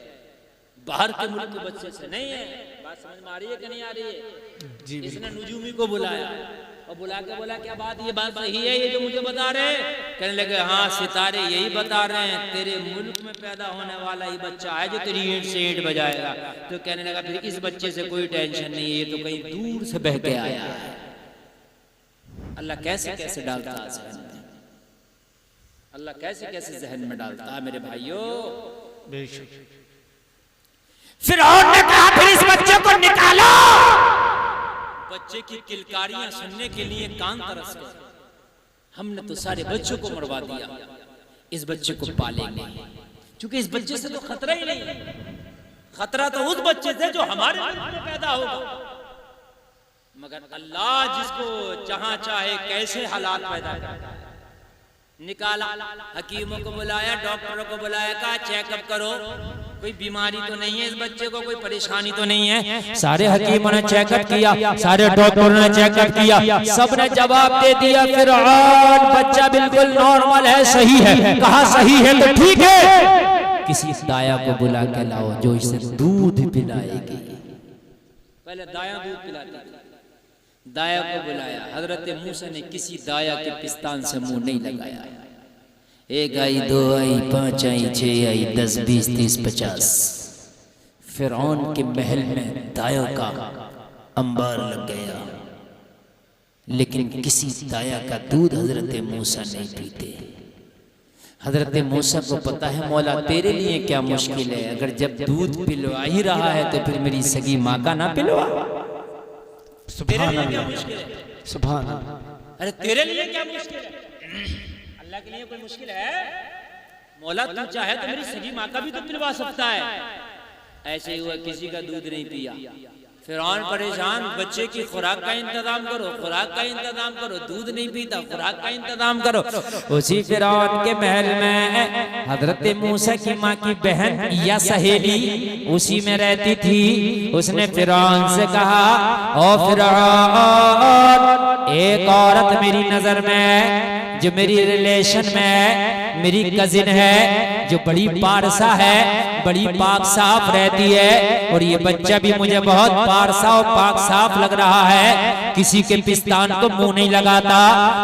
बाहर के मुल्क के बच्चे से नहीं है। बात समझ में आ रही है कि नहीं आ रही है? इसने नजूमी को बुलाया और बुला के बोला क्या बात, ये बात सही है ये जो मुझे बता रहे? कहने लगे हाँ सितारे यही बता रहे हैं, तेरे मुल्क में पैदा होने वाला ही बच्चा है जो तेरी ईंट से ईंट बजाएगा। तो कहने लगा फिर इस बच्चे से कोई टेंशन नहीं है, ये तो कहीं दूर से बह के आया है। अल्लाह कैसे कैसे डालता है जहन में, अल्लाह कैसे कैसे जहन में डालता है मेरे भाइयों। फिरौन ने कहा फिर इस बच्चे को निकालो। बच्चे की किलकारियां सुनने के लिए कान तरस गए। हमने तो सारे बच्चों को मरवा दिया, इस बच्चे को पालेंगे, क्योंकि इस बच्चे से तो खतरा ही नहीं है। खतरा तो उस बच्चे से जो हमारे मुल्क में पैदा होगा। मगर अल्लाह जिसको जहां चाहे कैसे हालात पैदा करता है। निकाला, हकीमों को बुलाया, डॉक्टरों को बुलाया, कहा चेकअप करो, कोई बीमारी तो नहीं है इस बच्चे को, कोई परेशानी तो नहीं है। सारे हकीमों ने चेकअप किया, सारे डॉक्टरों ने चेकअप किया, सबने जवाब दे दिया फिरौन बच्चा बिल्कुल नॉर्मल है, सही है। कहा सही है तो ठीक है, किसी दाया को बुला के लाओ जो इसे दूध पिलाएगी। पहले दाया दूध पिलाती थी, दाया को बुलाया। हजरत मूसा ने किसी दाया के पिस्तान से मुंह नहीं लगाया। 1 आई 2 आई 5 आई 6 आई 10 20 30 50 फिरौन के महल में दायों का अंबार लग गया, लेकिन किसी दाया का दूध हजरत मूसा नहीं पीते। हजरत मूसा को पता है मौला तेरे लिए क्या मुश्किल है, अगर जब दूध पिलवा ही रहा है तो फिर मेरी सगी माँ का ना पिलवा। तेरे लिए क्या मुश्किल है? सुभान अल्लाह। अरे तेरे लिए क्या मुश्किल है? अल्लाह के लिए कोई मुश्किल है? मौला तू चाहे तो मेरी सगी माँ का भी तो पिलवा सकता है। ऐसे ही हुआ, किसी का दूध नहीं पिया। फिरौन परेशान, बच्चे की खुराक का इंतजाम करो, खुराक का इंतजाम करो, दूध नहीं पीता, खुराक का इंतजाम करो। उसी फिरौन के महल में हजरत मूसा की माँ की बहन या सहेली उसी में रहती थी। उसने फिरौन से कहा ओ फिरौन, एक औरत मेरी नजर में जो मेरी रिलेशन में मेरी कजिन है, जो बड़ी पारसा है, बड़ी पाक साफ रहती है, और ये बच्चा भी मुझे बहुत पारसा और पाक साफ लग रहा है, किसी के पिस्तान को मुंह नहीं लगाता।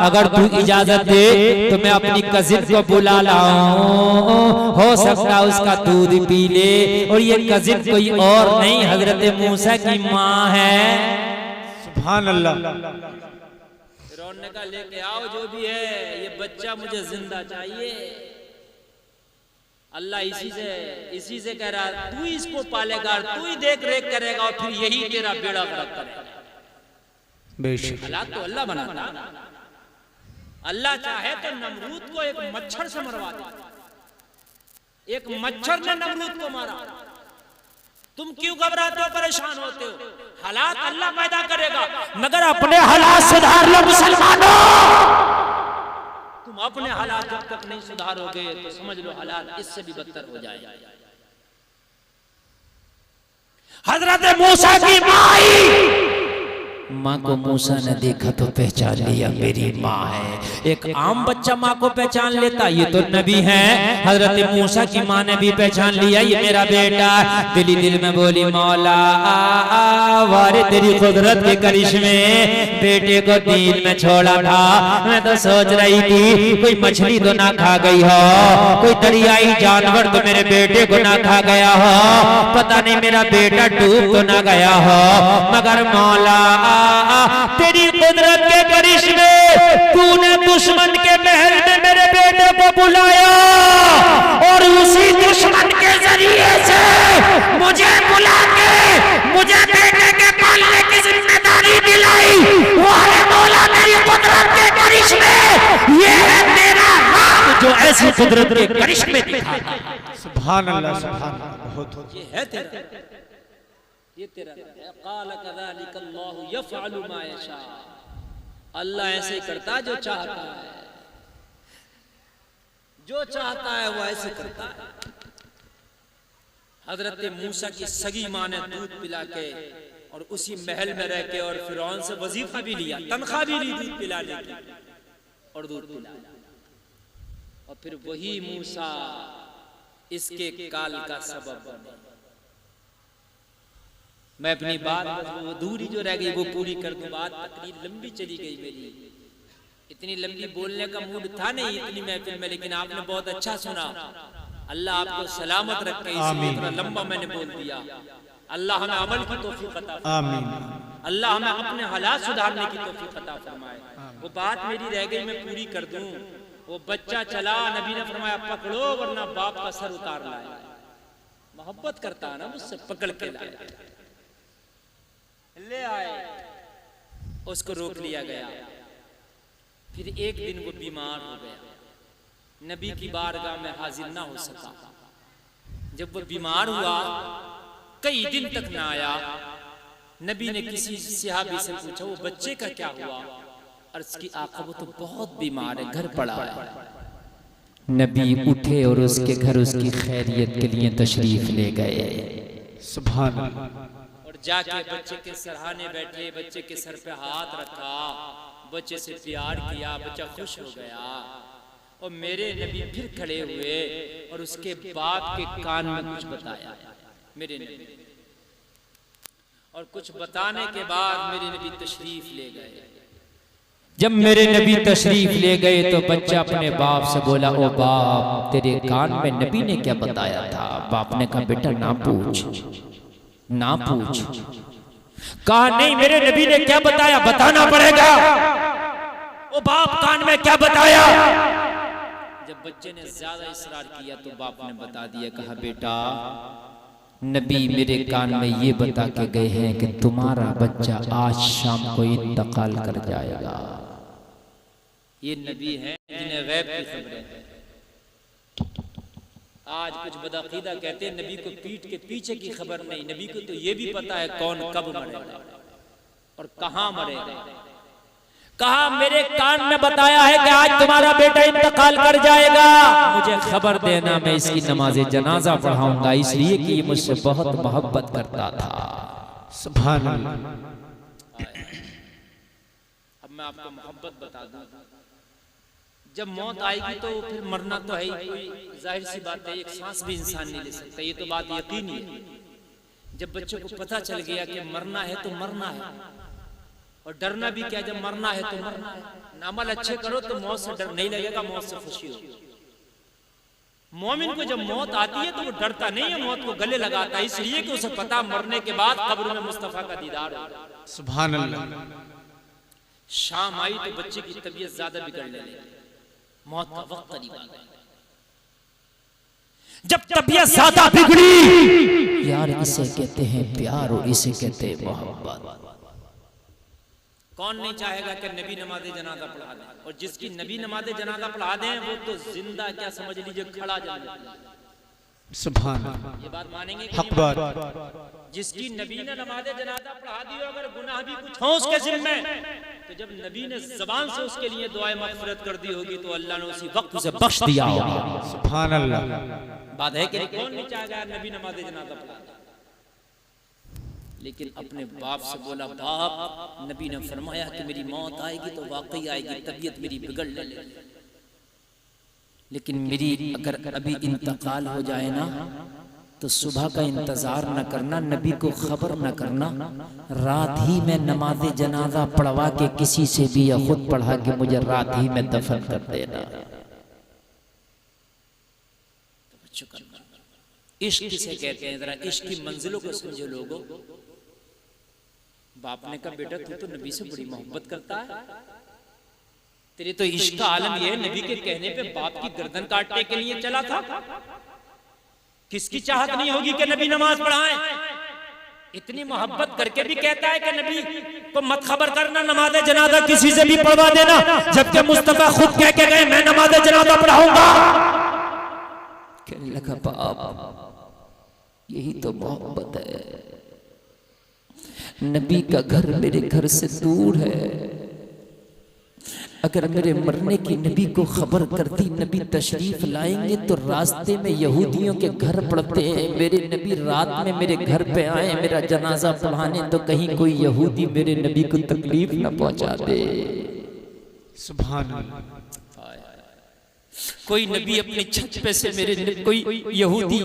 अगर तू इजाजत दे तो मैं अपनी कजिन को बुला लाऊं, हो सकता उसका दूध पी ले। और ये कजिन कोई और नहीं हजरत मूसा की माँ है। सुभान अल्लाह। फिरौन ने कहा लेके आओ जो भी है, ये बच्चा मुझे जिंदा चाहिए। अल्लाह इसी से कह रहा तू इसको पालेगा, तू ही देख रेख करेगा और फिर यही तेरा बेड़ा गर्क करेगा। बेशक हालात तो अल्लाह बनाता। अल्लाह चाहे तो नमरूद को एक मच्छर से मरवा दे। एक मच्छर ने नमरूद को मारा। तुम क्यों घबराते हो, परेशान होते हो? हालात अल्लाह पैदा करेगा, मगर अपने हालात सुधार लो मुसलमानों। तुम अपने हालात जब तक नहीं सुधारोगे तो समझ लो हालात इससे भी बदतर हो जाएगा। हजरत मूसा की माँ को मूसा ने देखा तो पहचान लिया मेरी माँ है। एक आम बच्चा माँ को पहचान लेता, ये तो नबी है। हजरत मूसा की माँ ने भी पहचान लिया ये मेरा बेटा। दिल दिल में बोली मौला वारे तेरी कुदरत के करिश्मे, बेटे को दीन में छोड़ा था। मैं तो सोच रही थी कोई मछली तो ना खा गई हो, कोई दरियाई जानवर तो मेरे बेटे को ना खा गया हो, पता नहीं मेरा बेटा डूब तो ना गया हो। मगर मौला तेरी कुदरत के करिश्मे, तूने दुश्मन के महल में मेरे बेटे को बुलाया और उसी दुश्मन के जरिए से मुझे बुला के मुझे बेटे के पालने की जिम्मेदारी दिलाई। वो है मौला मेरी कुदरत के करिश्मे, ये है तेरा रब जो ऐसी कुदरत के करिश्मे दिखाता है। सुभान अल्लाह, सुभान अल्लाह। बहुत ये है तेरा, ये तेरा क़ाल कज़ालिक अल्लाहु यफ़अलु मा यशा। अल्लाह ऐसे करता जो चाहता है, जो चाहता है वो ऐसे करता है। हजरत मूसा की सगी माँ ने दूध पिला के और उसी महल में रह के और फिरौन से वजीफा भी लिया, तनख्वाह भी ली दूध पिलाने की, और दूध पिलाया। और फिर वही मूसा इसके काल का सबब बने। मैं अपनी बात वो दूरी जो रह गई वो पूरी कर दूं। बात तकरीर लंबी चली गई मेरी, इतनी लंबी बोलने का मूड था नहीं इतनी महफिल में, लेकिन आपने बहुत अच्छा सुना। अल्लाह आपको सलामत रखे, इसलिए इतना लंबा मैंने बोल दिया। अल्लाह हमें अमल की तौफीक अता फरमाए, अल्लाह हमें अपने हालात सुधारने की तौफीक अता फरमाए। वो बात मेरी रह गई मैं पूरी कर दूं। वो बच्चा चला, नबी ने फरमाया पकड़ो वरना बाप का सर उतार लाए। मोहब्बत करता है ना मुझसे, पकड़ के लाए, ले आए, उसको रोक लिया गया। फिर एक दिन वो बीमार हो गया, नबी की बारगाह में हाजिर ना हो सका। जब वो बीमार हुआ कई दिन तक ना आया, नबी ने किसी सहाबी से पूछा वो बच्चे का क्या हुआ? अर्ज की आका वो तो बहुत बीमार है, घर पड़ा है। नबी उठे और उसके घर उसकी खैरियत के लिए तशरीफ ले गए। सुभान अल्लाह। जाके बच्चे के सरहाने बैठे, बच्चे के सर पे हाथ रखा, बच्चे से प्यार किया, बच्चा खुश हो गया। और मेरे नबी फिर खड़े हुए और उसके बाप के कान में कुछ बताया मेरे नबी, और कुछ बताने के बाद मेरे नबी तशरीफ ले गए। जब मेरे नबी तशरीफ ले गए तो बच्चा अपने बाप से बोला ओ बाप तेरे कान में नबी ने क्या बताया था? बाप ने कहा बेटा ना पूछ, ना पूछ। कहा नहीं मेरे नबी ने क्या बताया, बताना पड़ेगा। ओ बाप कान में क्या बताया? जब बच्चे ने ज्यादा इसरार किया तो बाप ने बता दिया। कहा बेटा नबी मेरे कान में ये बता के गए हैं कि तुम्हारा बच्चा आज शाम को इंतकाल कर जाएगा। ये नबी है जिन्हें गैब की खबरें हैं। आज कुछ बदअकीदा कहते हैं नबी को पीठ के पीछे की खबर नहीं, नबी को तो ये भी पता है कौन कब मरेगा और कहां मरेगा। कहा मेरे कान में बताया है कि आज तुम्हारा बेटा इंतकाल कर जाएगा, मुझे खबर देना, मैं इसकी नमाज जनाजा पढ़ाऊंगा, इसलिए कि ये मुझसे बहुत मोहब्बत करता था। सुभान अल्लाह। अब मैं आपको मोहब्बत बता दूं, जब मौत आएगी तो फिर मरना तो है ही, कोई जाहिर सी बात है, एक सांस भी इंसान नहीं ले सकता, ये तो बात यकीनी है। जब बच्चों को पता चल गया कि मरना है तो मरना है, और डरना भी क्या, जब मरना है तो मरना है। अमल अच्छे करो तो मौत से डर नहीं लगेगा, मौत से खुशी होगी। मोमिन को जब मौत आती है तो वो डरता नहीं है, मौत को गले लगाता है, इसलिए कि उसे पता मरने के बाद कब्र में मुस्तफा का दीदार होगा। सुभान अल्लाह। शाम आई तो बच्चे की तबीयत ज्यादा बिगड़ने लगी, मौत का वक्त करीब आ गया। जब तबीयत ज्यादा बिगड़ी, यार इसे कहते हैं प्यार और इसे कहते हैं मोहब्बत। कौन नहीं चाहेगा कि नबी नमाज़े जनाजा पढ़ा दें, और जिसकी नबी नमाज़े जनाजा पढ़ा दें वो तो जिंदा क्या समझ लीजिए खड़ा जन्नत। सुभान ये बात मानेंगे हक बात। जिसकी नबी ने नमाज़े जनाजा पढ़ा दी, अगर गुनाह भी कुछ हो उसके जिम्मे, तो जब नबी ने ज़बान से उसके लिए दुआए मग़फ़िरत कर दी होगी तो अल्लाह ने उसी वक्त उसे बख्श दिया होगा। सुभान अल्लाह। बात है कि कौन नहीं चाहेगा नबी नमाज़े जनाजा पढ़ा दे। लेकिन अपने बाप से बोला, बाप नबी ने फरमाया कि मेरी मौत आएगी तो वाकई आएगी, तबीयत मेरी बिगड़ लेगी, लेकिन मेरी अगर अभी इंतकाल हो जाए ना तो सुबह का इंतजार न करना, नबी को खबर न करना, रात ही में नमाज़े जनाजा पढ़वा के किसी से भी या खुद पढ़ा के मुझे रात ही में दफन कर देना। इश्क किसे कहते हैं, जरा इश्क की मंजिलों को समझो लोगों। बाप ने कहा, बेटा तू तो नबी से बड़ी मोहब्बत करता है, तेरे तो इश्क का आलम यह है, नबी के कहने पे बाप की गर्दन काटने के लिए चला था। किसकी चाहत नहीं होगी कि नबी नमाज पढ़ाएं? इतनी मोहब्बत करके भी कहता है कि नबी को मत खबर करना, नमाज जनाजा किसी से भी पढ़वा देना, जबकि मुस्तफा खुद कह के गए मैं नमाज जनाजा पढ़ाऊंगा। कहने लगा, बाप यही तो मोहब्बत है। नबी का घर मेरे घर से दूर है, अगर मेरे मरने की नबी को खबर करती, नबी तशरीफ लाएंगे तो रास्ते में यहूदियों के घर पड़ते हैं, मेरे नबी रात में मेरे घर पे आए मेरा जनाजा पढ़ाने, तो कहीं कोई यहूदी मेरे नबी को तकलीफ न पहुंचा दे। सुभान अल्लाह। कोई नबी अपनी छत पे से कोई यहूदी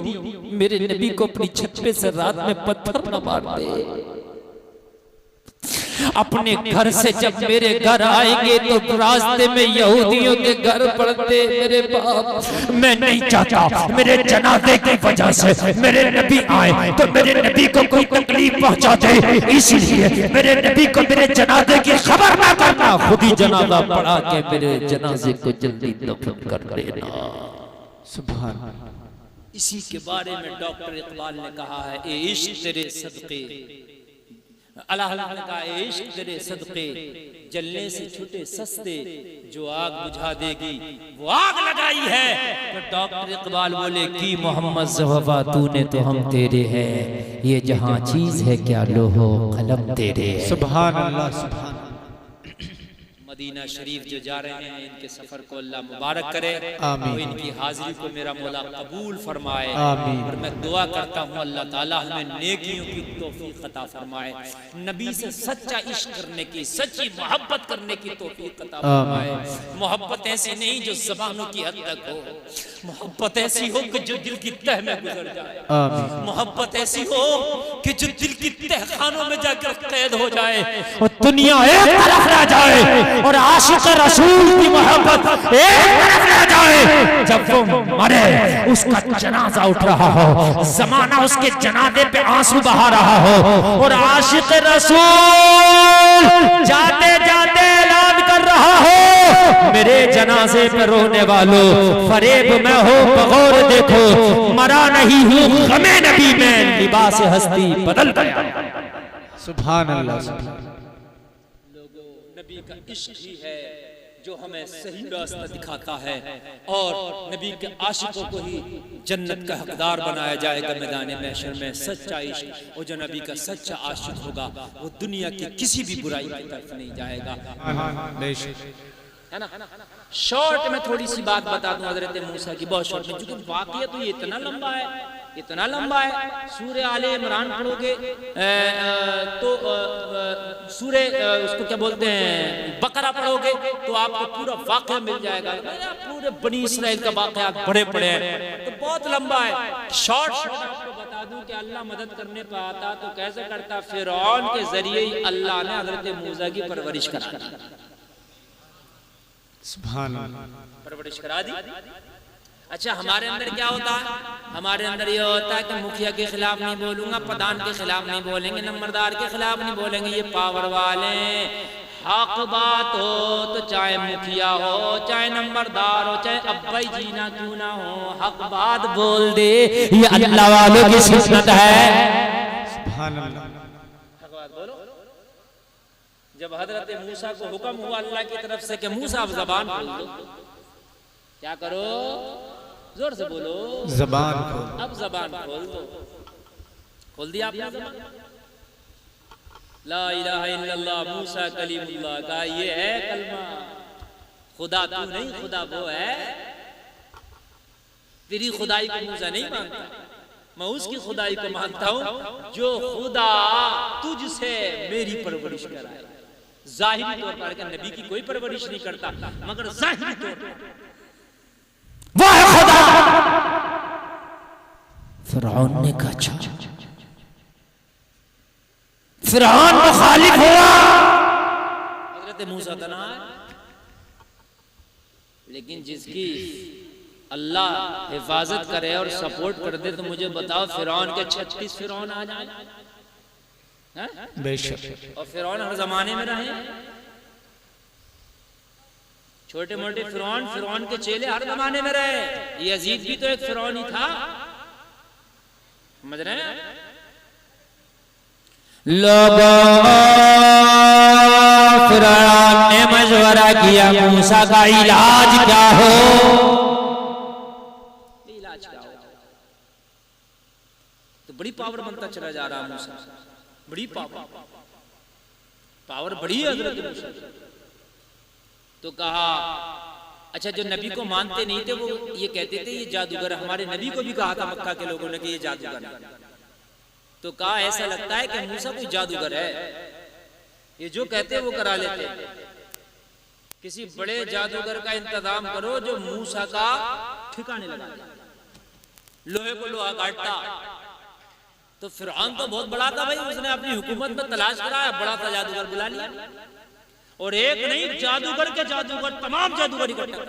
मेरे नबी को अपनी छत पे से रात में पत्थर न मार दे। अपने घर से जब मेरे घर आएंगे तो रास्ते में यहूदियों के घर पड़ते, मेरे बाप मैं नहीं चाहता मेरे जनाजे की वजह से मेरे नबी आए तो मेरे नबी को कोई तकलीफ पहुंचा दे, इसीलिए मेरे नबी को मेरे जनाजे की खबर ना करना, खुद ही जनाजा पढ़ा के मेरे जनाजे को जल्दी दफन कर देना। सुभान। इसी के बारे में डॉक्टर इकबाल ने कहा है, ए इश्क तेरे सदके, अल्लाह ने कहा इश्क तेरे सदके जलने से छूटे सस्ते, जो आग बुझा देगी वो आग लगाई है। तो डॉक्टर इकबाल बोले कि मोहम्मद ज़फ़ा तूने तो हम तेरे हैं, ये जहां चीज है क्या लोहो कलम तेरे है। सुभान अल्लाह। सुभान। मदीना शरीफ जो जा रहे हैं इनके सफर को अल्लाह मुबारक करे, आमीन। इनकी हाजिरी को मेरा मौला कबूल फरमाए, आमीन। और मैं दुआ करता हूँ अल्लाह ताला हमें नेकियों की तौफीक अता फरमाए, नबी से सच्चा इश्क करने की, सच्ची मोहब्बत करने की तौफीक अता फरमाए। मोहब्बत ऐसी नहीं जो ज़बानों की हद तक हो, मोहब्बत ऐसी हो कि जो दिल की तह में गुजर जाए, मोहब्बत ऐसी हो कि जो दिल की तहखानों में जाकर कैद हो जाए और दुनिया एक तरफ रह जाए और आशिक रसूल की मोहब्बत एक तरफ रह जाए। जब वो मरे उसका जनाजा उठ रहा हो, जमाना उसके जनाजे पे आंसू बहा रहा हो, और आशिक रसूल जाते जाते ऐलान कर रहा हो, मेरे जनाजे पे रोने वालों फरेब में हो बगौर देखो, मरा नहीं हूँ गमे नबी में, लिबास हस्ती बदल गया। सुभान अल्लाह। नबी का इश्क ही है जो हमें सही रास्ता दिखाता है, और नबी के आशिकों को ही जन्नत का हकदार बनाया जाएगा मैदान महशर में। सच्चा इश्क, और जो नबी का सच्चा आशिक होगा वो दुनिया की किसी भी बुराई की तरफ नहीं जाएगा, है ना। शॉर्ट में थोड़ी सी बात बता दूं हजरत मूसा की, बहुत शॉर्ट में, क्योंकि वाकया तो ये इतना लंबा है, इतना लंबा है। सूरह आले इमरान पढ़ोगे तो सूरह उसको क्या बोलते हैं बकरा पढ़ोगे तो आपको पूरा वाकया मिल जाएगा, पूरे बनी इस्राइल का वाकया बड़े बड़े हैं, तो बहुत लंबा है। शॉर्ट आपको बता दूं कि अल्लाह मदद करने पर आता तो कैसे करता, फिरौन के जरिए ही अल्लाह ने हजरत मूसा की परवरिश करा दी, सुभान परवरिश करा दी। अच्छा, हमारे अंदर क्या होता है? हमारे अंदर ये होता है कि मुखिया के खिलाफ नहीं बोलूंगा, प्रधान के खिलाफ नहीं बोलेंगे, नंबरदार के खिलाफ नहीं बोलेंगे, ये पावर वाले हक बात हो तो चाहे मुखिया हो, चाहे नंबरदार हो, चाहे अब्बाई जीना क्यों ना हो, हक बात बोल दे, ये अल्लाह वालों की सुन्नत है। सुभान अल्लाह। हक बात बोलो। जब हजरत मूसा को हुक्म हुआ अल्लाह की तरफ से कि मूसा अब जबान खोल दो, क्या करो, जोर से बोलो, जबान खोल। अब जबान खोल दो। खोल दिया आपने जबान। ला इलाहा इल्लल्लाह मूसा कलीमुल्लाह का ये है कलमा। खुदा तू नहीं, खुदा वो है। तेरी खुदाई को मूसा नहीं मानता, मैं उसकी खुदाई को मानता हूं जो खुदा तुझसे मेरी परवरिश कराए। जाहिरी तौर पर नबी की कोई परवरिश नहीं करता, मगर जाहिरी तौर पर वो है खुदा। फिरौन ने कहा, फिरौन मुखालिफ हुआ, हजरत मूसा तना, लेकिन जिसकी अल्लाह हिफाजत करे और सपोर्ट कर दे, तो मुझे बताओ फिरौन के 36 फिरौन आ जाए, बेशक। और फिरौन हर जमाने में रहे, छोटे मोटे फिरौन, फिरौन के चेले हर जमाने में रहे। यजीद भी तो एक फिरौन ही था, समझ रहे हैं? लोगों, फिरौन ने मशवरा किया मूसा का इलाज क्या हो, इलाज क्या हो। तो बड़ी पावर बनता चला जा रहा मूसा, बड़ी पावर बड़ी है हजरत मूसा। तो कहा, अच्छा जो नबी को मानते नहीं थे वो ये कहते थे ये जादूगर, हमारे नबी को भी कहा था मक्का के लोगों ने कि ये जादूगर है। तो कहा ऐसा लगता है कि मूसा कोई जादूगर है, ये जो कहते हैं वो करा लेते हैं। किसी बड़े जादूगर का इंतजाम करो जो मूसा का ठिकाने लगा दे, लोहे को लोहा काटता। तो फिरौन तो बहुत बड़ा था भाई, उसने अपनी हुकूमत में तलाश कराया, बड़ा था जादूगर बुला लिया, और एक नहीं जादूगर के जादूगर तमाम जादूगर इकट्ठे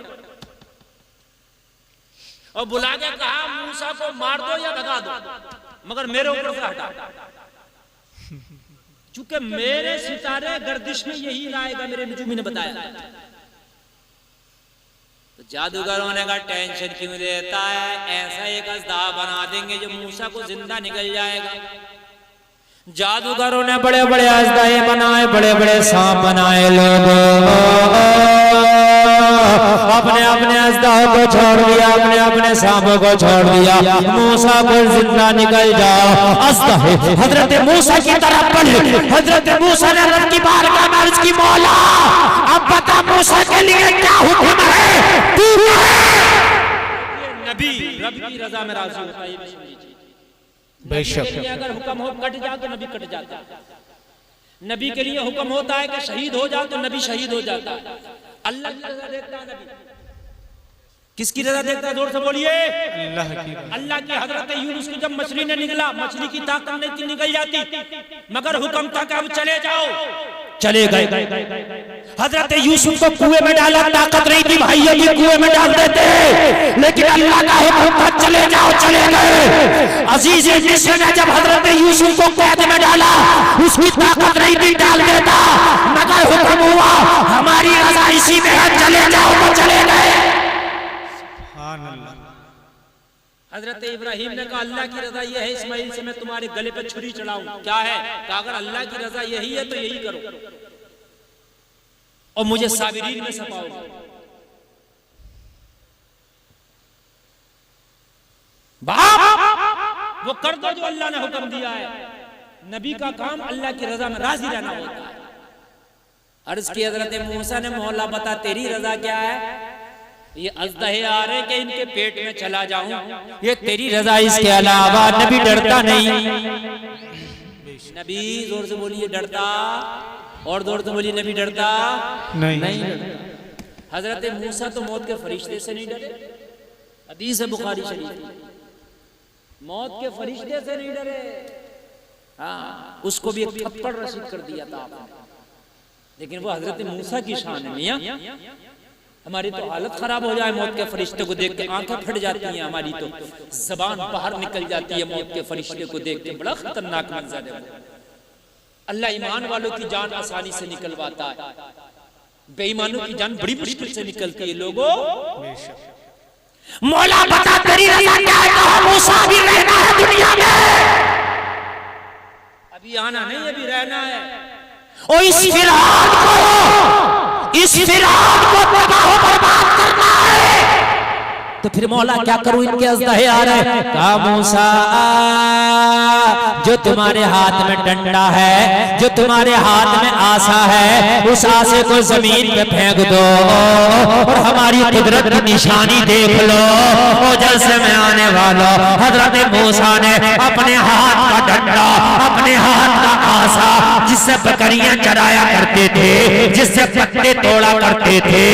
और बुला के कहा मूसा को मार दो या भगा दो, मगर मेरे ऊपर से हटा, चूंकि मेरे सितारे गर्दिश में यही लाएगा, मेरे नजूमी ने बताया। तो जादूगरों ने कहा टेंशन क्यों देता है, ऐसा एक अज़दा बना देंगे जो मूसा को जिंदा निकल जाएगा। जादूगरों ने बड़े बड़े अज़दाए बनाए, बड़े बड़े सांप बनाए। लोगों अपने अपने अज़दाओं को छोड़ दिया, अपने अपने सांपों को छोड़ दिया, मूसा को जिंदा निकल जाओ। अज़दा हजरत मूसा की तरफ बढ़े, हजरत मूसा ने रब की बारगाह में अर्ज़ की, मौला अब बता मूसा के लिए क्या हुक्म है, तू नबी रब की रजा में राज़ी होता है। बेशक अगर हुक्म हो कट जाओ तो नबी कट जाता है, नबी के लिए हुक्म होता है कि शहीद हो जाओ तो नबी शहीद हो जाता है। अल्लाह की रजा देखता है नबी, किसकी रजा देखता है, जोर से बोलिए अल्लाह की। हजरत यूनुस की जब मछली ने निकला, मछली की ताकत नहीं थी निकल जाती, मगर हुक्म था कि अब चले जाओ, चले गए। हजरत यूसुफ को कुएं में डाला, ताकत नहीं थी, भाइयों भी कुएं में डाल देते, लेकिन अल्लाह का हुक्म था चले जाओ, चले गए। अजीज मिस्र ने जब हजरत यूसुफ को कैद में डाला, उसकी ताकत नहीं थी, डाल देता, मगर हुक्म हुआ हमारी रजा इसी में है, चले जाओ, तो चले गए। हजरत इब्राहिम ने कहा अल्लाह की रजा यह है इस्माइल से मैं तुम्हारे गले पर छुरी चढ़ाऊं, क्या है, कहा अगर अल्लाह की रजा यही है तो यही करो और मुझे साबिरीन में सपाओ। बाप वो कर दो जो अल्लाह ने हुक्म दिया है। नबी का काम अल्लाह की रजा में राजी रहना होता है। अर्ज की हजरत मूसा ने, मौला बता तेरी रजा क्या है, ये अज़दहे आ रहे कि इनके पेट में चला जाऊं, ये तेरी रजा, इसके अलावा नबी डरता नहीं। नबी जोर से बोलिए डरता, और जोर से बोलिए नबी डरता नहीं डरता। हजरत मूसा तो मौत के फरिश्ते से नहीं डरे, हदीस है बुखारी शरीफ, मौत के फरिश्ते से नहीं डरे। हाँ, उसको भी एक थप्पड़ रसीद कर दिया था आपने, लेकिन वो हजरत मूसा की शान है। मियां हमारी तो हालत खराब हो जाए मौत के फरिश्ते को देख के, आंखें फट जाती हैं हमारी, तो जबान बाहर निकल जाती है मौत के फरिश्ते को देख के, बड़ा खतरनाक मंजर है। अल्लाह ईमान वालों की जान आसानी से निकलवाता है, बेईमानों की जान बड़ी मुश्किल से निकलती है। लोगों, मौला बता तेरी रज़ा क्या है, कहा मूसा भी रहना है दुनिया में, अभी आना नहीं, अभी रहना है। और इस फिरौन को तबाह बर्बाद करना है। तो फिर मौला क्या करूं, इनके अज़दहे आ रहे हैं। कहा मूसा जो तुम्हारे हाथ में डंडा है, जो तुम्हारे हाथ में आसा है, उस आसे को जमीन पे फेंक दो और हमारी कुदरत की निशानी देख लो। और जलसे में आने वाला हजरत मूसा ने अपने हाथ का डंडा, अपने हाथ का आसा, जिससे बकरियां चराया करते थे, जिससे पत्ते तोड़ा करते थे,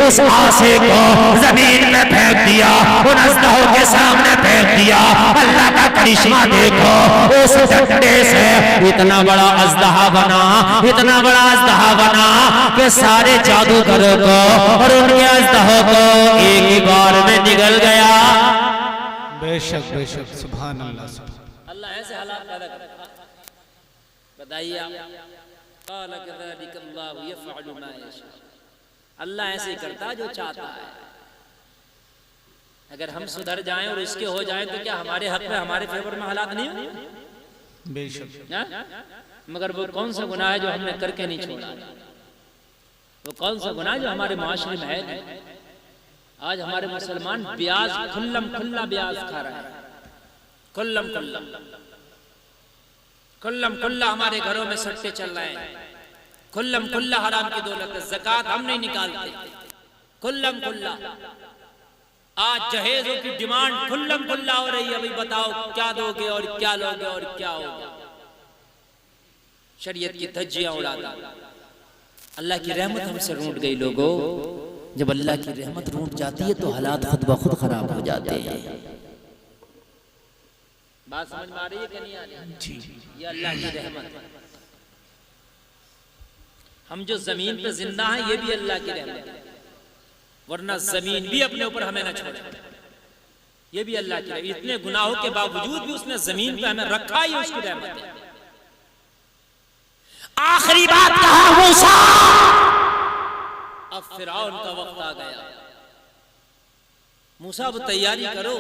उस आसे को जमीन में फेंक दिया, उन अज़दहों के सामने फेंक दिया। अल्लाह का करिश्मा देखो, उस डंडे से इतना बड़ा अज़दहा बना, इतना बड़ा अज़दहा बना कि सारे जादूगरों को और उनके अज़दहों को एक ही बार में निगल गया। बेशक बेशक, सुभान अल्लाह, सुभान अल्लाह ऐसे हालात पैदा करता है। बताइए अल्लाह ऐसे ही करता है जो चाहता है। अगर हम सुधर जाएं और इसके हो जाएं तो क्या हमारे हक में, हमारे फेवर में हालात नहीं होंगे? बेशक। मगर वो कौन सा गुनाह है जो हमने करके नहीं छोड़ा? वो कौन सा गुनाह जो हमारे माशरे में है? आज हमारे मुसलमान ब्याज, खुल्लम खुल्ला ब्याज खा रहा है, खुल्लम खुल्ला, खुल्लम खुल्ला हमारे घरों में सट्टे चल रहे हैं, खुल्लम खुल्ला हराम की दौलत, ज़कात हम नहीं निकालते, खुल्लम खुल्ला। आज जहेजों की डिमांड खुल्लम खुल्ला हो रही है। भाई बताओ क्या दोगे और क्या लोगे और क्या होगा? शरीयत की धज्जियां उड़ाता। अल्लाह की रहमत हमसे रूठ गई। लोगों, जब अल्लाह की रहमत रूठ जाती है तो हालात खुद ब खुद खराब हो जाते हैं। बात समझ में आ रही है कि नहीं आ रही? ये अल्लाह की रहमत है। हम जो जमीन पे जिंदा हैं ये भी अल्लाह की रहमत है, वरना जमीन भी अपने ऊपर हमें न छोड़े, ये भी अल्लाह की रहमत। इतने गुनाहों के बावजूद भी उसने जमीन पे हमें रखा, ही उसकी रहमत है। आखिरी बात कहा मूसा, अब फिरौन का वक्त आ गया। मूसा अब तैयारी करो,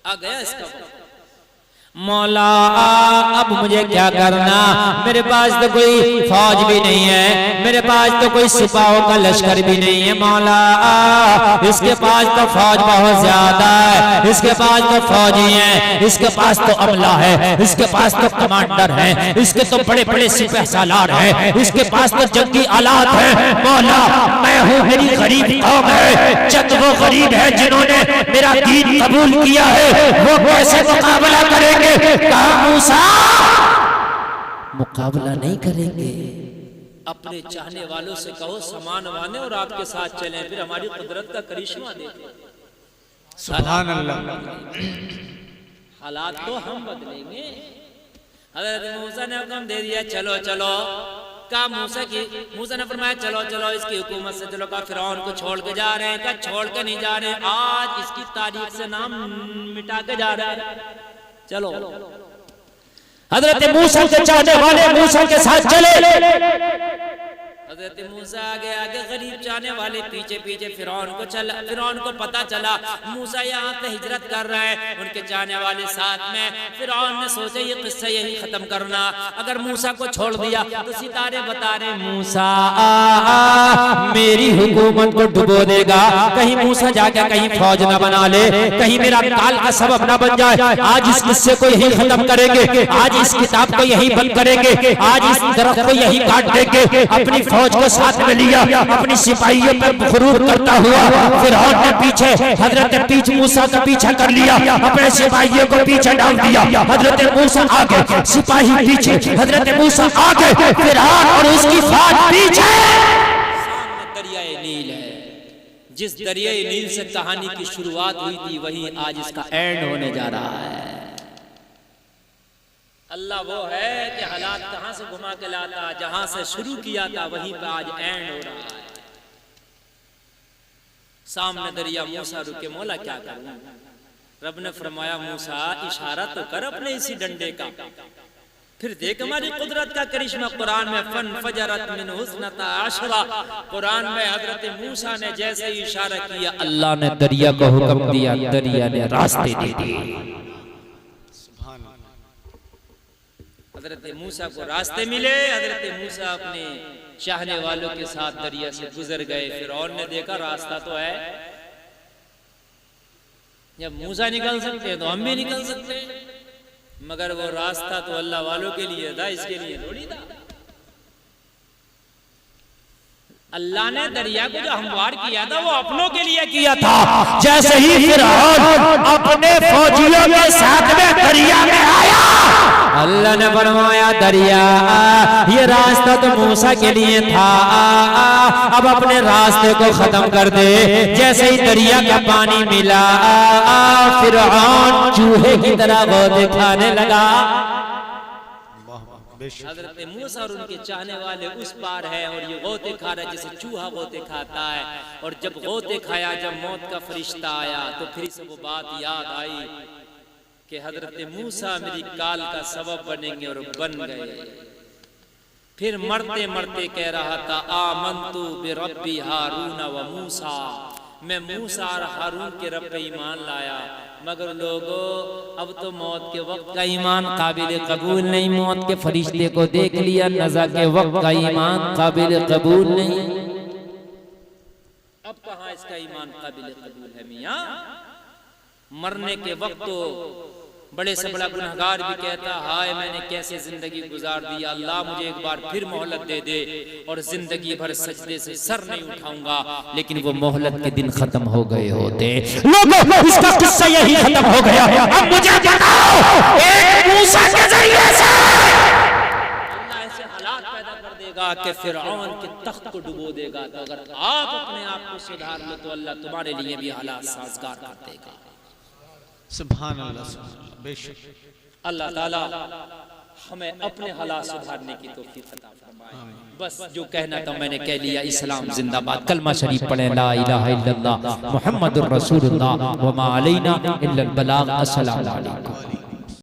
आ गया इसका वक्त। मौला अब मुझे क्या करना, मेरे पास तो कोई फौज भी नहीं है, मेरे पास तो कोई सिपाहों का लश्कर भी नहीं है। मौला इसके पास तो फौज बहुत ज्यादा है, इसके पास तो फौजी है, इसके पास तो अमला है, इसके पास तो कमांडर है, इसके तो बड़े बड़े सिपह सालार है, इसके पास तो जंगी आलात है। मौला मैं हूँ, मेरी गरीब कौम है, चंद वो गरीब है जिन्होंने मेरा दीन कबूल किया है, वो कैसे मुकाबला करेंगे? कहा मूसा मुकाबला नहीं करेंगे। अपने चाहने वालों से कहो समान वाने और आपके साथ चलें, फिर हमारी कुदरत का करिश्मा देखें। सुभान अल्लाह। हालात तो हम बदलेंगे। हज़रत मूसा ने हुक्म दे दिया चलो चलो, कहा मूसा ने फरमाया चलो चलो इसकी हुकूमत से चलो। कहा फिरौन को छोड़ के जा रहे हैं? कहा छोड़ के नहीं जा रहे, आज इसकी तारीख से नाम मिटा के जा रहे हैं, चलो। हजरत मूसा के चाहने वाले मूसा के साथ चले। हजरत मूसा आगे आगे, गरीब चाहने वाले पीछे पीछे। फिरौन को पता चला मूसा यहाँ से हिजरत कर रहा है, उनके चाहने वाले साथ में। फिरौन ने सोचा ये किस्सा यही खत्म करना, अगर मूसा को छोड़ दिया तो सितारे बता रहे मूसा मेरी हुकूमत को डुबो देगा, कहीं मूसा जाके कहीं फौज न बना ले, कहीं मेरा काल का सबब न बन जाए। आज इस किस्से को यही खत्म करेंगे, आज इस किताब को यही बंद करेंगे, आज इस दरख्त को यही काट देंगे। अपनी फौज को साथ में लिया, अपनी सिपाहियों पर गुरूर करता हुआ फिरौन ने पीछे हजरत मूसा का पीछा कर लिया, अपने सिपाहियों को पीछे डाल दिया। हजरत मूसा आगे, सिपाही पीछे, हजरत मूसा आगे, फिरौन और उसकी फौज पीछे। सामने दरियाए नील है। जिस दरियाए नील से कहानी की शुरुआत हुई थी वही आज इसका एंड होने जा रहा है। अल्लाह वो है कि हालात कहां से घुमा के लाता, जहां से शुरू किया था वहीं पे आज एंड हो रहा है। सामने दरिया, मूसा रुके, मौला क्या करूं? रब ने फरमाया मूसा इशारा तो कर अपने इसी डंडे का, फिर देख हमारी कुदरत का करिश्मा कुरान में, फन फजरत मिन हुस्नता अशरा, कुरान में हजरत मूसा ने जैसे ही इशारा किया अल्लाह ने दरिया को हुक्म दिया, दरिया ने रास्ते दे दिए। हजरत मूसा को रास्ते मिले, हजरत मूसा अपने चाहने वालों के साथ दरिया से गुजर गए। फिरौन ने देखा रास्ता तो है, जब मूसा निकल सकते हैं तो हम भी निकल सकते हैं, मगर वो रास्ता तो अल्लाह वालों के लिए था, इसके लिए थोड़ी था। अल्लाह ने दरिया को जो हमवार किया था वो अपनों के लिए किया था। जैसे ही फिरौन अपने फौजियों के साथ में दरिया में आया, अल्लाह ने फरमाया दरिया ये रास्ता तो मूसा के लिए था, अब अपने रास्ते को खत्म कर दे। जैसे ही दरिया का पानी मिला, फिरौन चूहे की तरह वो दिखाने लगा। हजरत मूसा और उनके चाहने वाले उस पार है और ये गोते खा रहा है जैसे चूहा गोते खाता है। और जब गोते खाया, जब मौत का फरिश्ता आया तो फिर से वो बात याद आई कि हजरत मूसा मेरी काल का सबब बनेंगे, और बन गए। फिर मरते मरते कह रहा था आमंतु बिरब्बी हारून व मूसा, मैं मूसा और हारून के रब पे ईमान लाया। मगर लोगों अब तो मौत के वक्त का ईमान काबिल कबूल नहीं, मौत के फरिश्ते को देख लिया, नज़ा के वक्त का ईमान काबिल कबूल नहीं। अब कहाँ इसका ईमान काबिल कबूल है मियाँ? मरने के वक्त तो बड़े से बड़ा गुनहगार भी कहता हाय मैंने कैसे जिंदगी गुजार दी, अल्लाह मुझे एक बार फिर मोहलत दे दे और जिंदगी भर सजदे से सर नहीं उठाऊंगा। लेकिन वो मोहलत के दिन खत्म हो गए होते। लोगों इसका किस्सा यही खत्म हो गया। अब मुझे बताओ, एक मूसा के जरिए से अल्लाह ऐसे हालात पैदा कर देगा कि फिरौन के तख्त को डुबो देगा। तो अगर आप अपने आप को सुधार लो तो अल्लाह तुम्हारे लिए भी हालात साजगार कर देगा। सुभान अल्लाह, बेशक अल्लाह ताला हमें अपने हालात सुधारने की तौफीक अता फरमाए। बस जो कहना था मैंने कह लिया। इस्लाम जिंदाबाद। कलमा शरीफ पढ़े ला इलाहा इल्लल्लाह मुहम्मदुर रसूलुल्लाह व मा अलैना इल्लल बलाग। अस्सलामु अलैकुम।